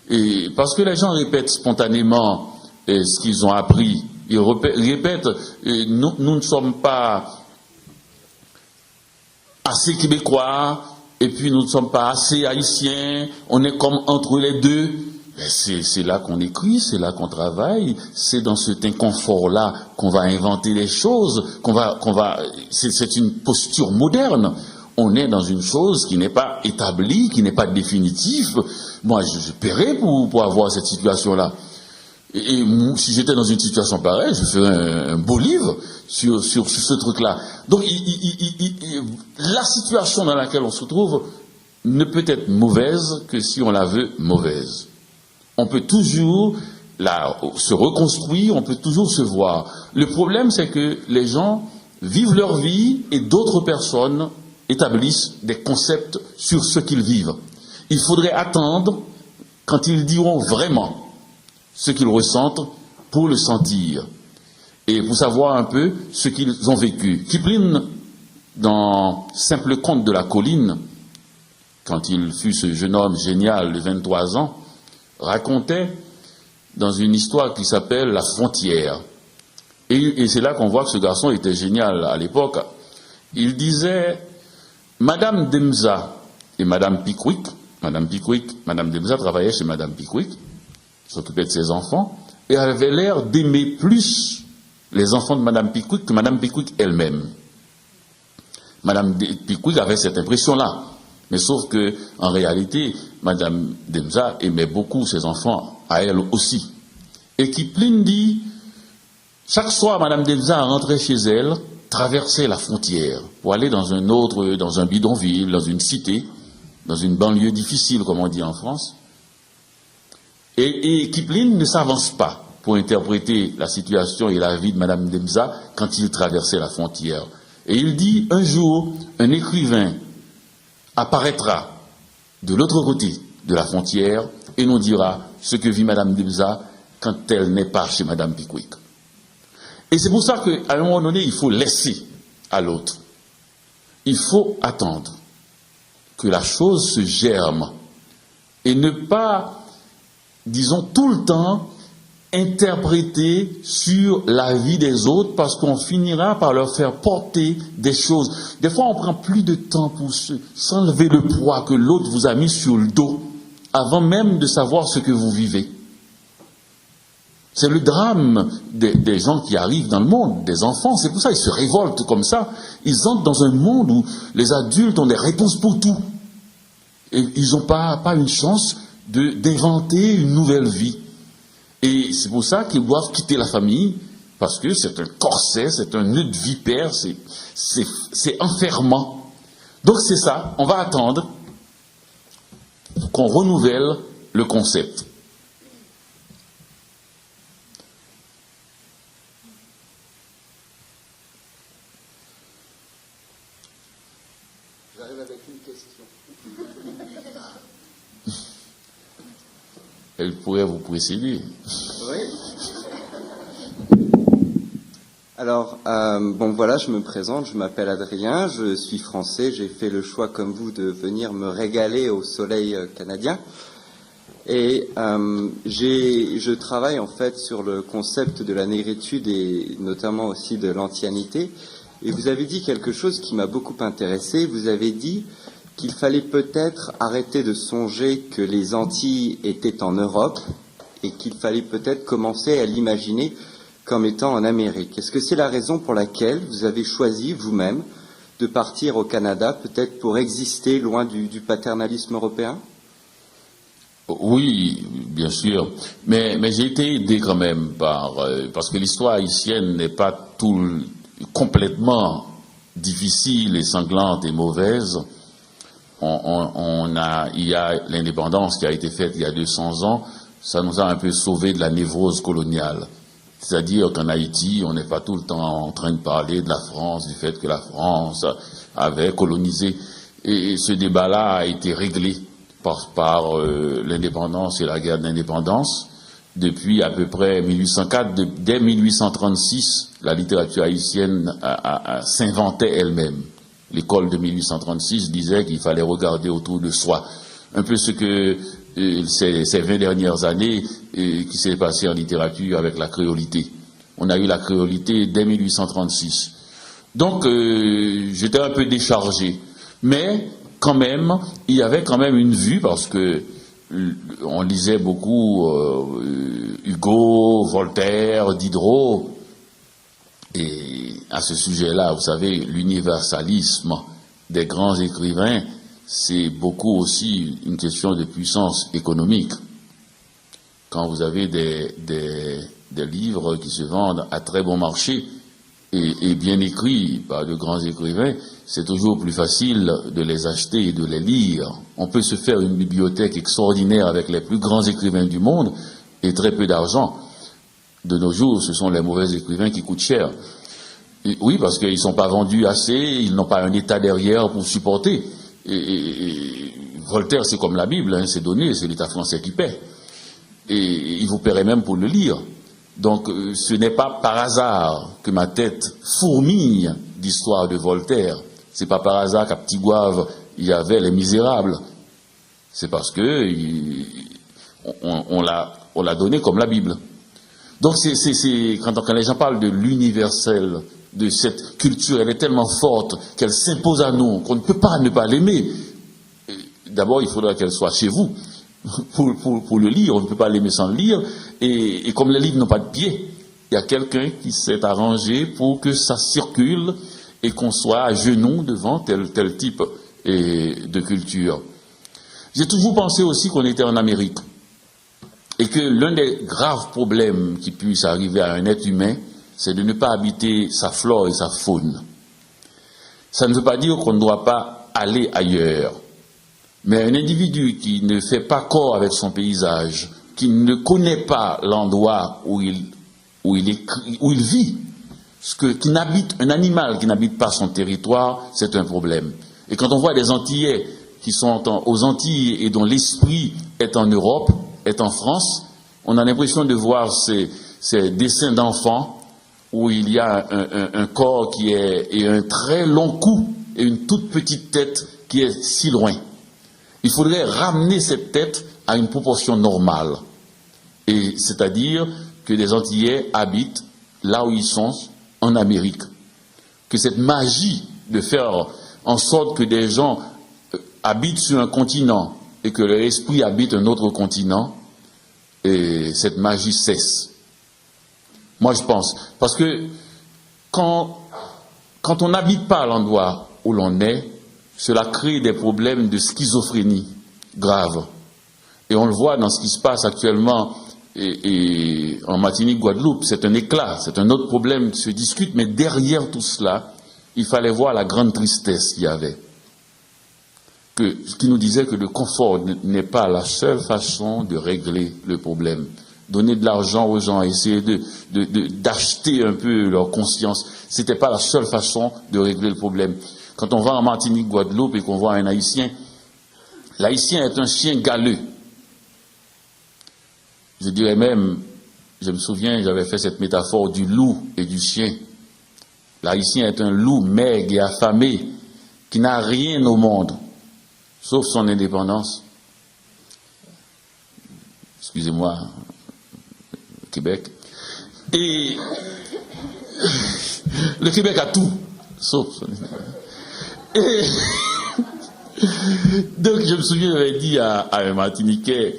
Et parce que les gens répètent spontanément ce qu'ils ont appris. Ils répètent, nous ne sommes pas assez québécois, et puis nous ne sommes pas assez haïtiens, on est comme entre les deux. C'est là qu'on écrit, c'est là qu'on travaille, c'est dans cet inconfort-là qu'on va inventer les choses, c'est une posture moderne. On est dans une chose qui n'est pas établie, qui n'est pas définitive. Moi, je paierais pour avoir cette situation-là. Et si j'étais dans une situation pareille, je ferais un beau livre sur ce truc-là. Donc, la situation dans laquelle on se trouve ne peut être mauvaise que si on la veut mauvaise. On peut toujours se reconstruire, on peut toujours se voir. Le problème, c'est que les gens vivent leur vie et d'autres personnes établissent des concepts sur ce qu'ils vivent. Il faudrait attendre quand ils diront vraiment ce qu'ils ressentent pour le sentir et pour savoir un peu ce qu'ils ont vécu. Kipling, dans Simple conte de la colline, quand il fut ce jeune homme génial de 23 ans, racontait dans une histoire qui s'appelle La Frontière. Et c'est là qu'on voit que ce garçon était génial à l'époque. Il disait, Madame Demza et Madame Pickwick, Madame Demza travaillait chez Madame Pickwick, s'occupait de ses enfants, et avait l'air d'aimer plus les enfants de Madame Pickwick que Madame Pickwick elle-même. Madame Pickwick avait cette impression-là. Mais sauf que, en réalité, Madame Demza aimait beaucoup ses enfants, à elle aussi. Et Kipling dit, chaque soir, Madame Demza rentrait chez elle, traversait la frontière pour aller dans un bidonville, dans une cité, dans une banlieue difficile, comme on dit en France. Et Kipling ne s'avance pas pour interpréter la situation et la vie de Madame Demza quand il traversait la frontière. Et il dit, un jour, un écrivain apparaîtra de l'autre côté de la frontière et nous dira ce que vit Madame Demza quand elle n'est pas chez Madame Pickwick. Et c'est pour ça qu'à un moment donné, il faut laisser à l'autre. Il faut attendre que la chose se germe et ne pas, disons, tout le temps interpréter sur la vie des autres parce qu'on finira par leur faire porter des choses. Des fois, on prend plus de temps pour s'enlever le poids que l'autre vous a mis sur le dos avant même de savoir ce que vous vivez. C'est le drame des gens qui arrivent dans le monde, des enfants. C'est pour ça qu'ils se révoltent comme ça. Ils entrent dans un monde où les adultes ont des réponses pour tout. Et ils n'ont pas une chance d'inventer une nouvelle vie. Et c'est pour ça qu'ils doivent quitter la famille, parce que c'est un corset, c'est un nœud de vipère, c'est enfermant. Donc c'est ça, on va attendre qu'on renouvelle le concept. J'arrive avec une question. Elle pourrait vous précéder. Oui. Alors, bon voilà, je me présente, je m'appelle Adrien, je suis français, j'ai fait le choix comme vous de venir me régaler au soleil canadien. Et je travaille en fait sur le concept de la négritude et notamment aussi de l'antianité. Et vous avez dit quelque chose qui m'a beaucoup intéressé. Vous avez dit qu'il fallait peut-être arrêter de songer que les Antilles étaient en Europe et qu'il fallait peut-être commencer à l'imaginer comme étant en Amérique. Est-ce que c'est la raison pour laquelle vous avez choisi vous-même de partir au Canada, peut-être pour exister loin du paternalisme européen ? Oui, bien sûr, mais j'ai été aidé quand même parce que l'histoire haïtienne n'est pas complètement difficile et sanglante et mauvaise. il y a l'indépendance qui a été faite il y a 200 ans, ça nous a un peu sauvés de la névrose coloniale. C'est-à-dire qu'en Haïti, on n'est pas tout le temps en train de parler de la France, du fait que la France avait colonisé. Et ce débat-là a été réglé par l'indépendance et la guerre d'indépendance. Depuis à peu près 1804, dès 1836, la littérature haïtienne s'inventait elle-même. L'école de 1836 disait qu'il fallait regarder autour de soi. Un peu ce que ces 20 dernières années qui s'est passé en littérature avec la créolité. On a eu la créolité dès 1836. Donc, j'étais un peu déchargé. Mais, quand même, il y avait quand même une vue parce que on lisait beaucoup Hugo, Voltaire, Diderot. Et à ce sujet-là, vous savez, l'universalisme des grands écrivains, c'est beaucoup aussi une question de puissance économique. Quand vous avez des livres qui se vendent à très bon marché et bien écrits par de grands écrivains, c'est toujours plus facile de les acheter et de les lire. On peut se faire une bibliothèque extraordinaire avec les plus grands écrivains du monde et très peu d'argent. De nos jours, ce sont les mauvais écrivains qui coûtent cher. Et oui, parce qu'ils ne sont pas vendus assez, ils n'ont pas un état derrière pour supporter. Et Voltaire, c'est comme la Bible, hein, c'est donné, c'est l'État français qui paie. Et il vous paierait même pour le lire. Donc, ce n'est pas par hasard que ma tête fourmille d'histoire de Voltaire. C'est pas par hasard qu'à Petit Gouave, il y avait Les Misérables. C'est parce que on l'a donné comme la Bible. Donc, quand les gens parlent de l'universel, de cette culture, elle est tellement forte qu'elle s'impose à nous, qu'on ne peut pas ne pas l'aimer. D'abord, il faudra qu'elle soit chez vous pour le lire. On ne peut pas l'aimer sans le lire. Et comme les livres n'ont pas de pied, il y a quelqu'un qui s'est arrangé pour que ça circule et qu'on soit à genoux devant tel type de culture. J'ai toujours pensé aussi qu'on était en Amérique et que l'un des graves problèmes qui puisse arriver à un être humain, c'est de ne pas habiter sa flore et sa faune. Ça ne veut pas dire qu'on ne doit pas aller ailleurs. Mais un individu qui ne fait pas corps avec son paysage, qui ne connaît pas l'endroit où il vit, un animal qui n'habite pas son territoire, c'est un problème. Et quand on voit des Antillais qui sont aux Antilles et dont l'esprit est en Europe, est en France, on a l'impression de voir ces dessins d'enfants où il y a un corps et un très long cou et une toute petite tête qui est si loin. Il faudrait ramener cette tête à une proportion normale. Et c'est-à-dire que les Antillais habitent là où ils sont, en Amérique. Que cette magie de faire en sorte que des gens habitent sur un continent et que leur esprit habite un autre continent, et cette magie cesse. Moi, je pense. Parce que quand on n'habite pas à l'endroit où l'on est, cela crée des problèmes de schizophrénie graves. Et on le voit dans ce qui se passe actuellement et en Martinique, Guadeloupe. C'est un éclat, c'est un autre problème qui se discute, mais derrière tout cela, il fallait voir la grande tristesse qu'il y avait. Qui nous disait que le confort n'est pas la seule façon de régler le problème. Donner de l'argent aux gens, essayer d'acheter un peu leur conscience, c'était pas la seule façon de régler le problème. Quand on va en Martinique, Guadeloupe et qu'on voit un Haïtien, l'Haïtien est un chien galeux. Je dirais même, je me souviens, j'avais fait cette métaphore du loup et du chien. L'Haïtien est un loup maigre et affamé qui n'a rien au monde, sauf son indépendance. Excusez-moi, Québec. Et le Québec a tout, sauf son indépendance. Et donc je me souviens, j'avais dit à un Martiniquais,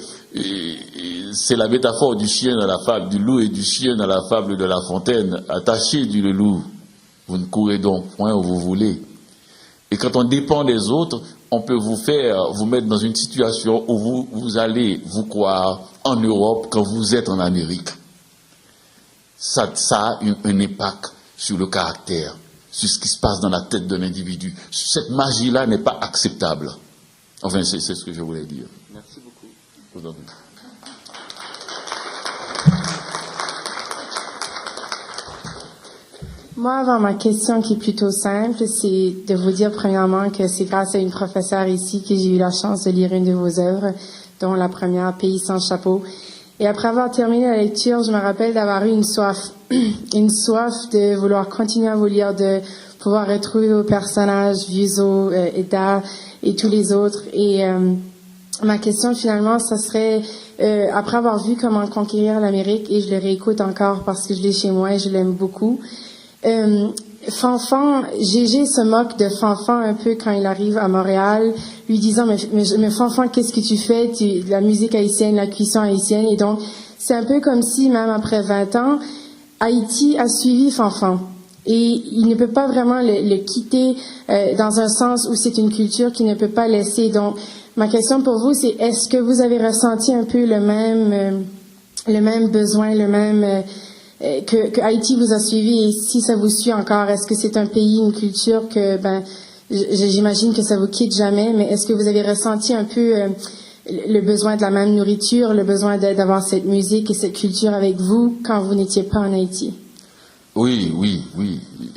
c'est la métaphore du chien dans la fable, du loup et du chien dans la fable de La Fontaine. Attachez, dit le loup, vous ne courez donc point où vous voulez. Et quand on dépend des autres, on peut vous mettre dans une situation où vous allez vous croire en Europe quand vous êtes en Amérique. Ça a un impact sur le caractère, sur ce qui se passe dans la tête d'un individu. Cette magie-là n'est pas acceptable. Enfin, c'est ce que je voulais dire. Merci beaucoup. Je vous en prie. Moi, avant ma question qui est plutôt simple, c'est de vous dire premièrement que c'est grâce à une professeure ici que j'ai eu la chance de lire une de vos œuvres, dont la première, Pays sans chapeau. Et après avoir terminé la lecture, je me rappelle d'avoir eu une soif de vouloir continuer à vous lire, de pouvoir retrouver vos personnages, Vuzo, Eda et tous les autres. Et ma question finalement, ça serait, après avoir vu Comment conquérir l'Amérique, et je le réécoute encore parce que je l'ai chez moi et je l'aime beaucoup, Fanfan, Gégé se moque de Fanfan un peu quand il arrive à Montréal, lui disant mais Fanfan, qu'est-ce que tu fais? La musique haïtienne, la cuisson haïtienne. Et donc, c'est un peu comme si, même après 20 ans, Haïti a suivi Fanfan. Et il ne peut pas vraiment le quitter dans un sens où c'est une culture qui ne peut pas laisser. Donc, ma question pour vous, c'est est-ce que vous avez ressenti un peu le même besoin, que Haïti vous a suivi, et si ça vous suit encore, est-ce que c'est un pays, une culture que, j'imagine que ça vous quitte jamais, mais est-ce que vous avez ressenti un peu le besoin de la même nourriture, le besoin d'avoir cette musique et cette culture avec vous quand vous n'étiez pas en Haïti? Oui.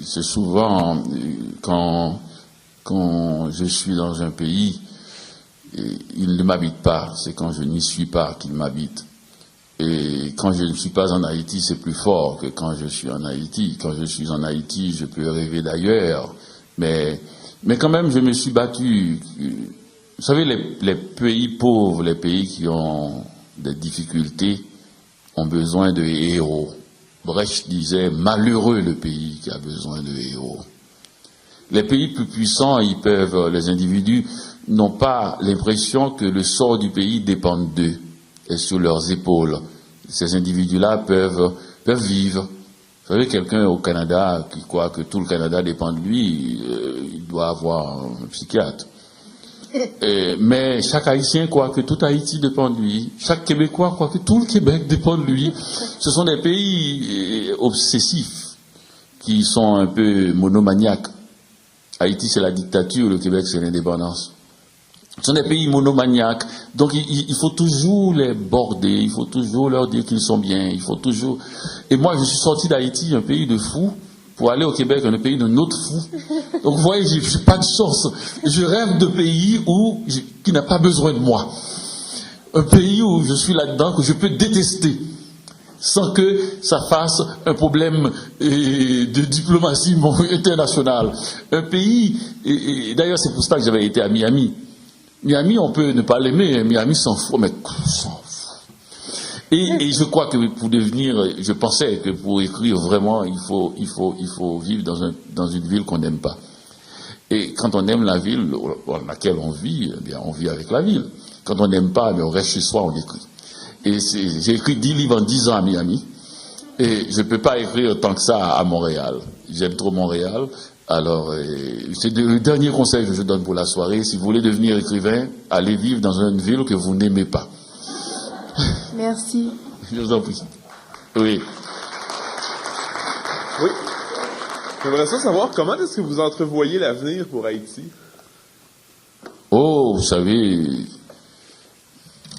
C'est souvent quand je suis dans un pays, il ne m'habite pas. C'est quand je n'y suis pas qu'il m'habite. Et quand je ne suis pas en Haïti, c'est plus fort que quand je suis en Haïti. Quand je suis en Haïti, je peux rêver d'ailleurs. Mais quand même, je me suis battu. Vous savez, les pays pauvres, les pays qui ont des difficultés, ont besoin de héros. Brecht disait, malheureux le pays qui a besoin de héros. Les pays plus puissants, les individus n'ont pas l'impression que le sort du pays dépend d'eux et sur leurs épaules. Ces individus-là peuvent vivre. Vous savez, quelqu'un au Canada qui croit que tout le Canada dépend de lui, il doit avoir un psychiatre. Mais chaque Haïtien croit que tout Haïti dépend de lui. Chaque Québécois croit que tout le Québec dépend de lui. Ce sont des pays obsessifs qui sont un peu monomaniaques. Haïti, c'est la dictature, le Québec, c'est l'indépendance. Ce sont des pays monomaniaques, donc il faut toujours les border, il faut toujours leur dire qu'ils sont bien, il faut toujours... Et moi, je suis sorti d'Haïti, un pays de fous, pour aller au Québec, un pays d'un autre fou. Donc vous voyez, je n'ai pas de chance. Je rêve de pays qui n'a pas besoin de moi. Un pays où je suis là-dedans, que je peux détester, sans que ça fasse un problème de diplomatie internationale. Un pays, et d'ailleurs c'est pour ça que j'avais été à Miami. Miami, on peut ne pas l'aimer, Miami s'en fout, mais s'en fout. Et je crois que je pensais que pour écrire vraiment, il faut vivre dans une ville qu'on n'aime pas. Et quand on aime la ville dans laquelle on vit, eh bien, on vit avec la ville. Quand on n'aime pas, eh on reste chez soi, on écrit. Et j'ai écrit 10 livres en 10 ans à Miami. Et je ne peux pas écrire tant que ça à Montréal. J'aime trop Montréal. Alors, c'est le dernier conseil que je donne pour la soirée. Si vous voulez devenir écrivain, allez vivre dans une ville que vous n'aimez pas. Merci. Je vous en prie. Oui. Oui. J'aimerais savoir comment est-ce que vous entrevoyez l'avenir pour Haïti? Oh, vous savez,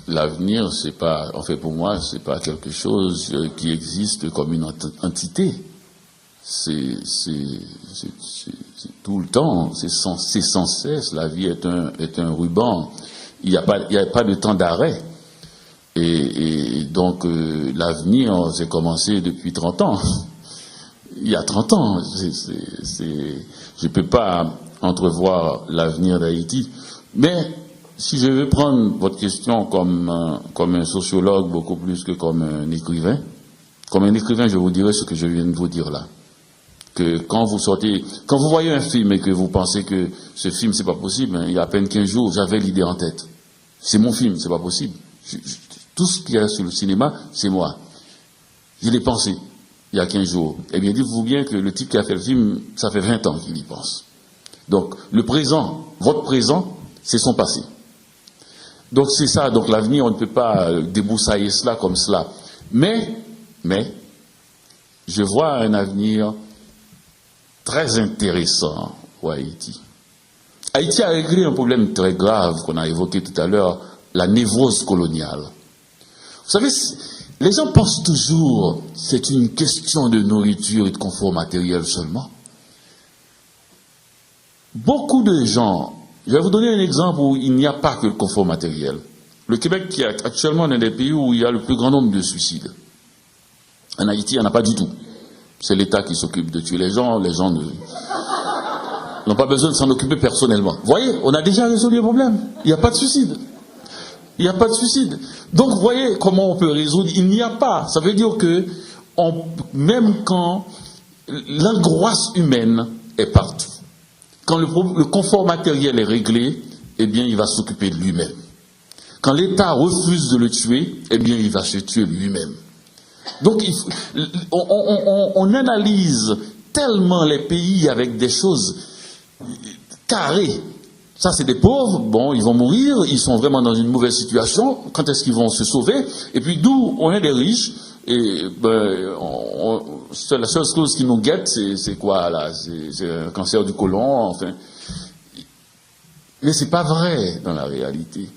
l'avenir, c'est pas, en fait pour moi, c'est pas quelque chose qui existe comme une entité. C'est tout le temps, c'est sans cesse. La vie est un ruban. Il n'y a pas de temps d'arrêt. Et donc l'avenir, c'est commencé depuis 30 ans. Il y a 30 ans. Je peux pas entrevoir l'avenir d'Haïti. Mais si je veux prendre votre question comme un sociologue beaucoup plus que comme un écrivain, je vous dirai ce que je viens de vous dire là. Que quand vous voyez un film et que vous pensez que ce film c'est pas possible, il y a à peine 15 jours, j'avais l'idée en tête. C'est mon film, c'est pas possible. Tout ce qu'il y a sur le cinéma, c'est moi. Je l'ai pensé il y a 15 jours. Eh bien, dites-vous bien que le type qui a fait le film, ça fait 20 ans qu'il y pense. Donc, le présent, votre présent, c'est son passé. Donc, c'est ça. Donc, l'avenir, on ne peut pas débroussailler cela comme cela. Mais, je vois un avenir très intéressant pour Haïti. Haïti a réglé un problème très grave qu'on a évoqué tout à l'heure, la névrose coloniale. Vous savez, les gens pensent toujours que c'est une question de nourriture et de confort matériel seulement. Beaucoup de gens, je vais vous donner un exemple où il n'y a pas que le confort matériel. Le Québec, qui est actuellement l'un des pays où il y a le plus grand nombre de suicides. En Haïti, il n'y en a pas du tout. C'est l'État qui s'occupe de tuer les gens n'ont pas besoin de s'en occuper personnellement. Vous voyez, on a déjà résolu le problème. Il n'y a pas de suicide. Il n'y a pas de suicide. Donc, vous voyez comment on peut résoudre. Il n'y a pas. Ça veut dire que, même quand l'angoisse humaine est partout, quand le confort matériel est réglé, eh bien, il va s'occuper de lui-même. Quand l'État refuse de le tuer, eh bien, il va se tuer lui-même. Donc, on analyse tellement les pays avec des choses carrées. Ça, c'est des pauvres, bon, ils vont mourir, ils sont vraiment dans une mauvaise situation. Quand est-ce qu'ils vont se sauver? Et puis, d'où on est des riches, et la seule chose qui nous guette, c'est quoi, là? C'est un cancer du côlon, enfin. Mais c'est pas vrai dans la réalité.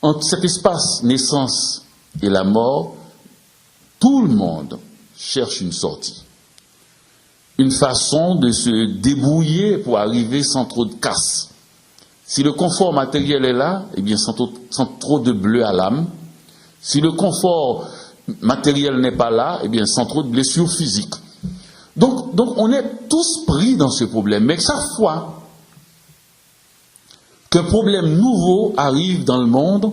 Entre cet espace naissance et la mort, tout le monde cherche une sortie. Une façon de se débrouiller pour arriver sans trop de casse. Si le confort matériel est là, eh bien sans trop de bleu à l'âme. Si le confort matériel n'est pas là, eh bien sans trop de blessures physiques. Donc on est tous pris dans ce problème. Mais chaque fois qu'un problème nouveau arrive dans le monde,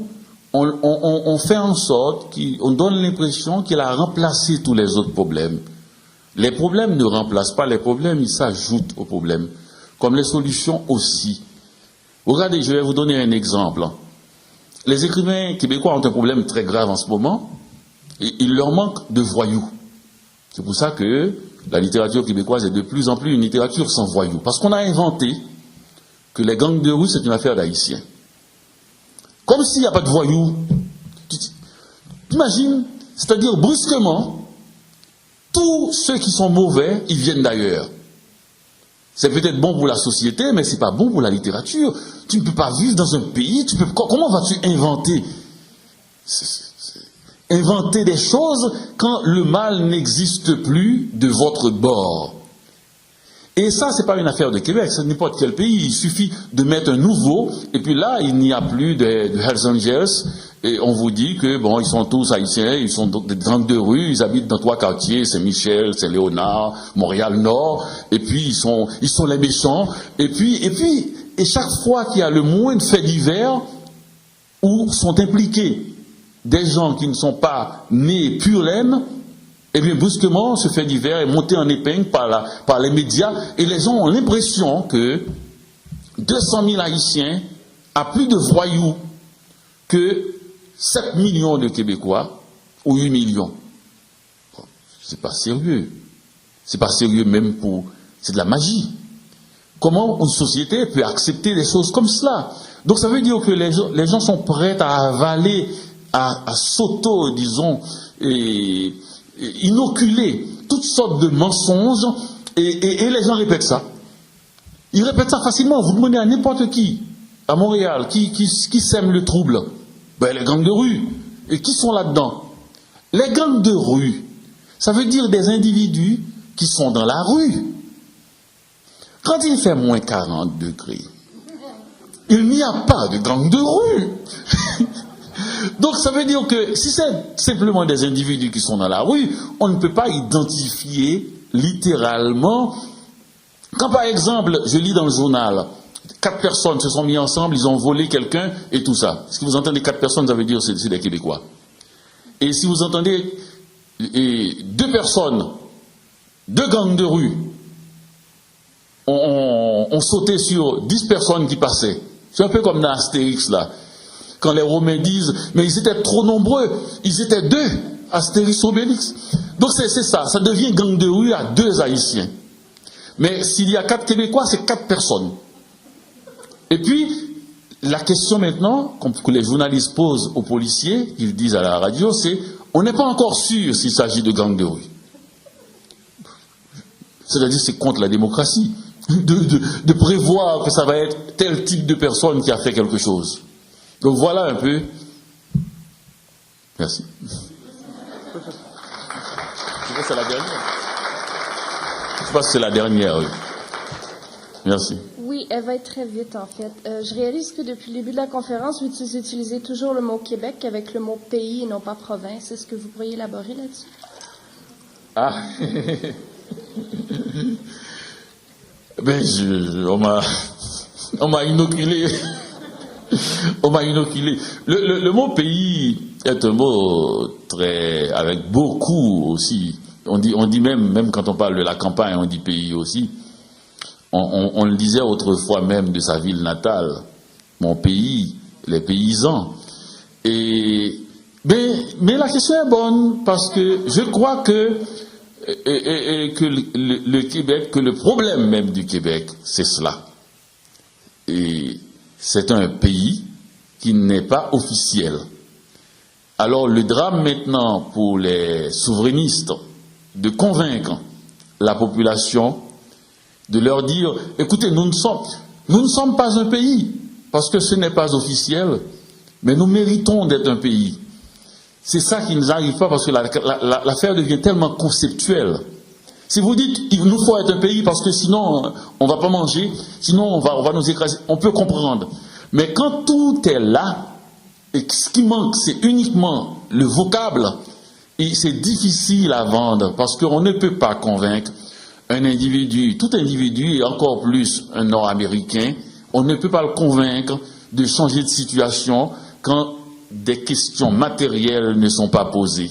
on fait en sorte qu'on donne l'impression qu'il a remplacé tous les autres problèmes. Les problèmes ne remplacent pas les problèmes, ils s'ajoutent aux problèmes. Comme les solutions aussi. Regardez, je vais vous donner un exemple. Les écrivains québécois ont un problème très grave en ce moment. Et il leur manque de voyous. C'est pour ça que la littérature québécoise est de plus en plus une littérature sans voyous. Parce qu'on a inventé que les gangs de rue, c'est une affaire d'Haïtiens. Comme s'il n'y a pas de voyous. T'imagines? C'est-à-dire, brusquement, tous ceux qui sont mauvais, ils viennent d'ailleurs. C'est peut-être bon pour la société, mais c'est pas bon pour la littérature. Tu ne peux pas vivre dans un pays, comment vas-tu inventer? Inventer des choses quand le mal n'existe plus de votre bord. Et ça, c'est pas une affaire de Québec, c'est n'importe quel pays. Il suffit de mettre un nouveau, et puis là, il n'y a plus de Hells Angels, et on vous dit que, bon, ils sont tous haïtiens, ils sont des gangs de rue, ils habitent dans 3 quartiers, c'est Michel, c'est Léonard, Montréal-Nord, et puis ils sont les méchants, et chaque fois qu'il y a le moins de faits divers, où sont impliqués des gens qui ne sont pas nés pure laine, et bien brusquement, ce fait divers est monté en épingle par les médias, et les gens ont l'impression que 200 000 Haïtiens a plus de voyous que 7 millions de Québécois, ou 8 millions. Bon, c'est pas sérieux. C'est pas sérieux même pour... C'est de la magie. Comment une société peut accepter des choses comme cela? Donc ça veut dire que les gens sont prêts à avaler, à disons, et inoculer toutes sortes de mensonges, et les gens répètent ça. Ils répètent ça facilement. Vous demandez à n'importe qui, à Montréal, qui sème le trouble. Ben, les gangs de rue. Et qui sont là-dedans? Les gangs de rue, ça veut dire des individus qui sont dans la rue. Quand il fait moins 40 degrés, il n'y a pas de gang de rue. Donc ça veut dire que si c'est simplement des individus qui sont dans la rue, on ne peut pas identifier littéralement. Quand par exemple, je lis dans le journal, 4 personnes se sont mis ensemble, ils ont volé quelqu'un et tout ça. Si vous entendez 4 personnes, ça veut dire que c'est des Québécois. Et si vous entendez 2 personnes, 2 gangs de rue, ont sauté sur 10 personnes qui passaient. C'est un peu comme dans Astérix là. Quand les Romains disent, mais ils étaient trop nombreux, ils étaient 2, Astérix Obélix. Donc c'est ça, ça devient gang de rue à 2 Haïtiens. Mais s'il y a 4 Québécois, c'est 4 personnes. Et puis, la question maintenant, que les journalistes posent aux policiers, qu'ils disent à la radio, c'est, on n'est pas encore sûr s'il s'agit de gang de rue. C'est-à-dire c'est contre la démocratie. de prévoir que ça va être tel type de personne qui a fait quelque chose. Donc voilà un peu. Merci. Je pense que c'est la dernière. Je pense que c'est la dernière, oui. Merci. Oui, elle va être très vite en fait. Je réalise que depuis le début de la conférence, vous utilisez toujours le mot Québec avec le mot pays et non pas province. Est-ce que vous pourriez élaborer là-dessus? Ah. Ben, on m'a inoculé. On m'a inoculé. Le mot pays est un mot très, avec beaucoup aussi. On dit même quand on parle de la campagne, on dit pays aussi. On le disait autrefois même de sa ville natale, mon pays, les paysans. Mais la question est bonne parce que je crois que le Québec, que le problème même du Québec, c'est cela. Et c'est un pays qui n'est pas officiel. Alors le drame maintenant pour les souverainistes, de convaincre la population, de leur dire, écoutez, nous ne sommes pas un pays, parce que ce n'est pas officiel, mais nous méritons d'être un pays. C'est ça qui ne nous arrive pas, parce que l'affaire devient tellement conceptuelle. Si vous dites, il nous faut être un pays, parce que sinon, on ne va pas manger, sinon on va nous écraser, on peut comprendre. Mais quand tout est là, et ce qui manque, c'est uniquement le vocable, et c'est difficile à vendre, parce qu'on ne peut pas convaincre un individu, tout individu, et encore plus un Nord-Américain, on ne peut pas le convaincre de changer de situation quand des questions matérielles ne sont pas posées.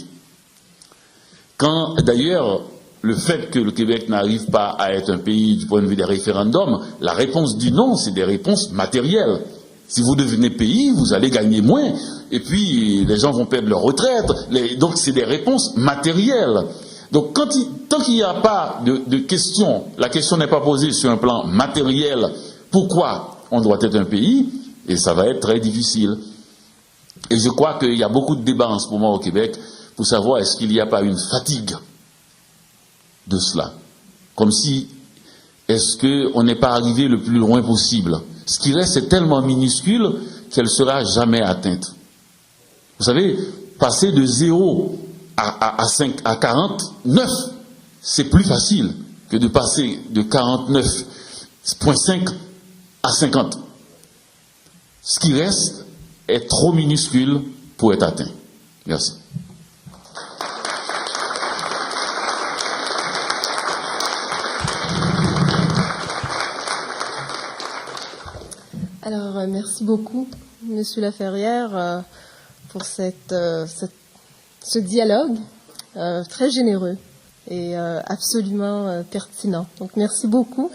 Quand, d'ailleurs, le fait que le Québec n'arrive pas à être un pays du point de vue des référendums, la réponse du non, c'est des réponses matérielles. Si vous devenez pays, vous allez gagner moins, et puis les gens vont perdre leur retraite, donc c'est des réponses matérielles. Donc tant qu'il n'y a pas de question, la question n'est pas posée sur un plan matériel, pourquoi on doit être un pays, et ça va être très difficile. Et je crois qu'il y a beaucoup de débats en ce moment au Québec pour savoir est-ce qu'il n'y a pas une fatigue de cela. Comme si, est-ce qu'on n'est pas arrivé le plus loin possible. Ce qui reste est tellement minuscule qu'elle ne sera jamais atteinte. Vous savez, passer de 0 à 49, c'est plus facile que de passer de 49,5 à 50. Ce qui reste est trop minuscule pour être atteint. Merci. Alors, merci beaucoup, Monsieur Laferrière, pour ce dialogue très généreux et absolument pertinent. Donc, merci beaucoup.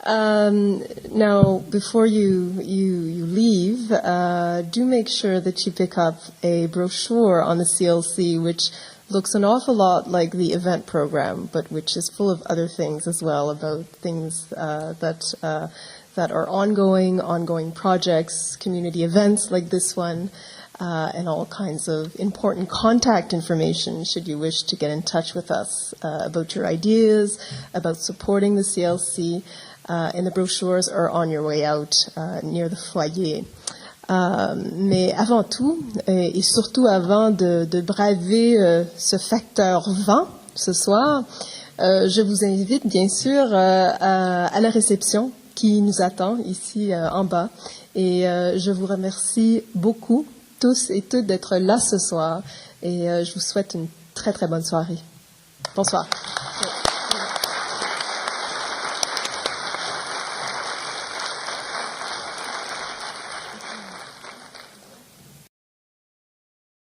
Now, before you leave, do make sure that you pick up a brochure on the CLC, which looks an awful lot like the event program, but which is full of other things as well, about things that are ongoing projects, community events like this one, and all kinds of important contact information should you wish to get in touch with us about your ideas, about supporting the CLC, and the brochures are on your way out near the foyer. Mais avant tout, et surtout avant de braver ce facteur vent ce soir, je vous invite bien sûr à la réception qui nous attend ici en bas. Et je vous remercie beaucoup, tous et toutes, d'être là ce soir. Et je vous souhaite une très très bonne soirée. Bonsoir.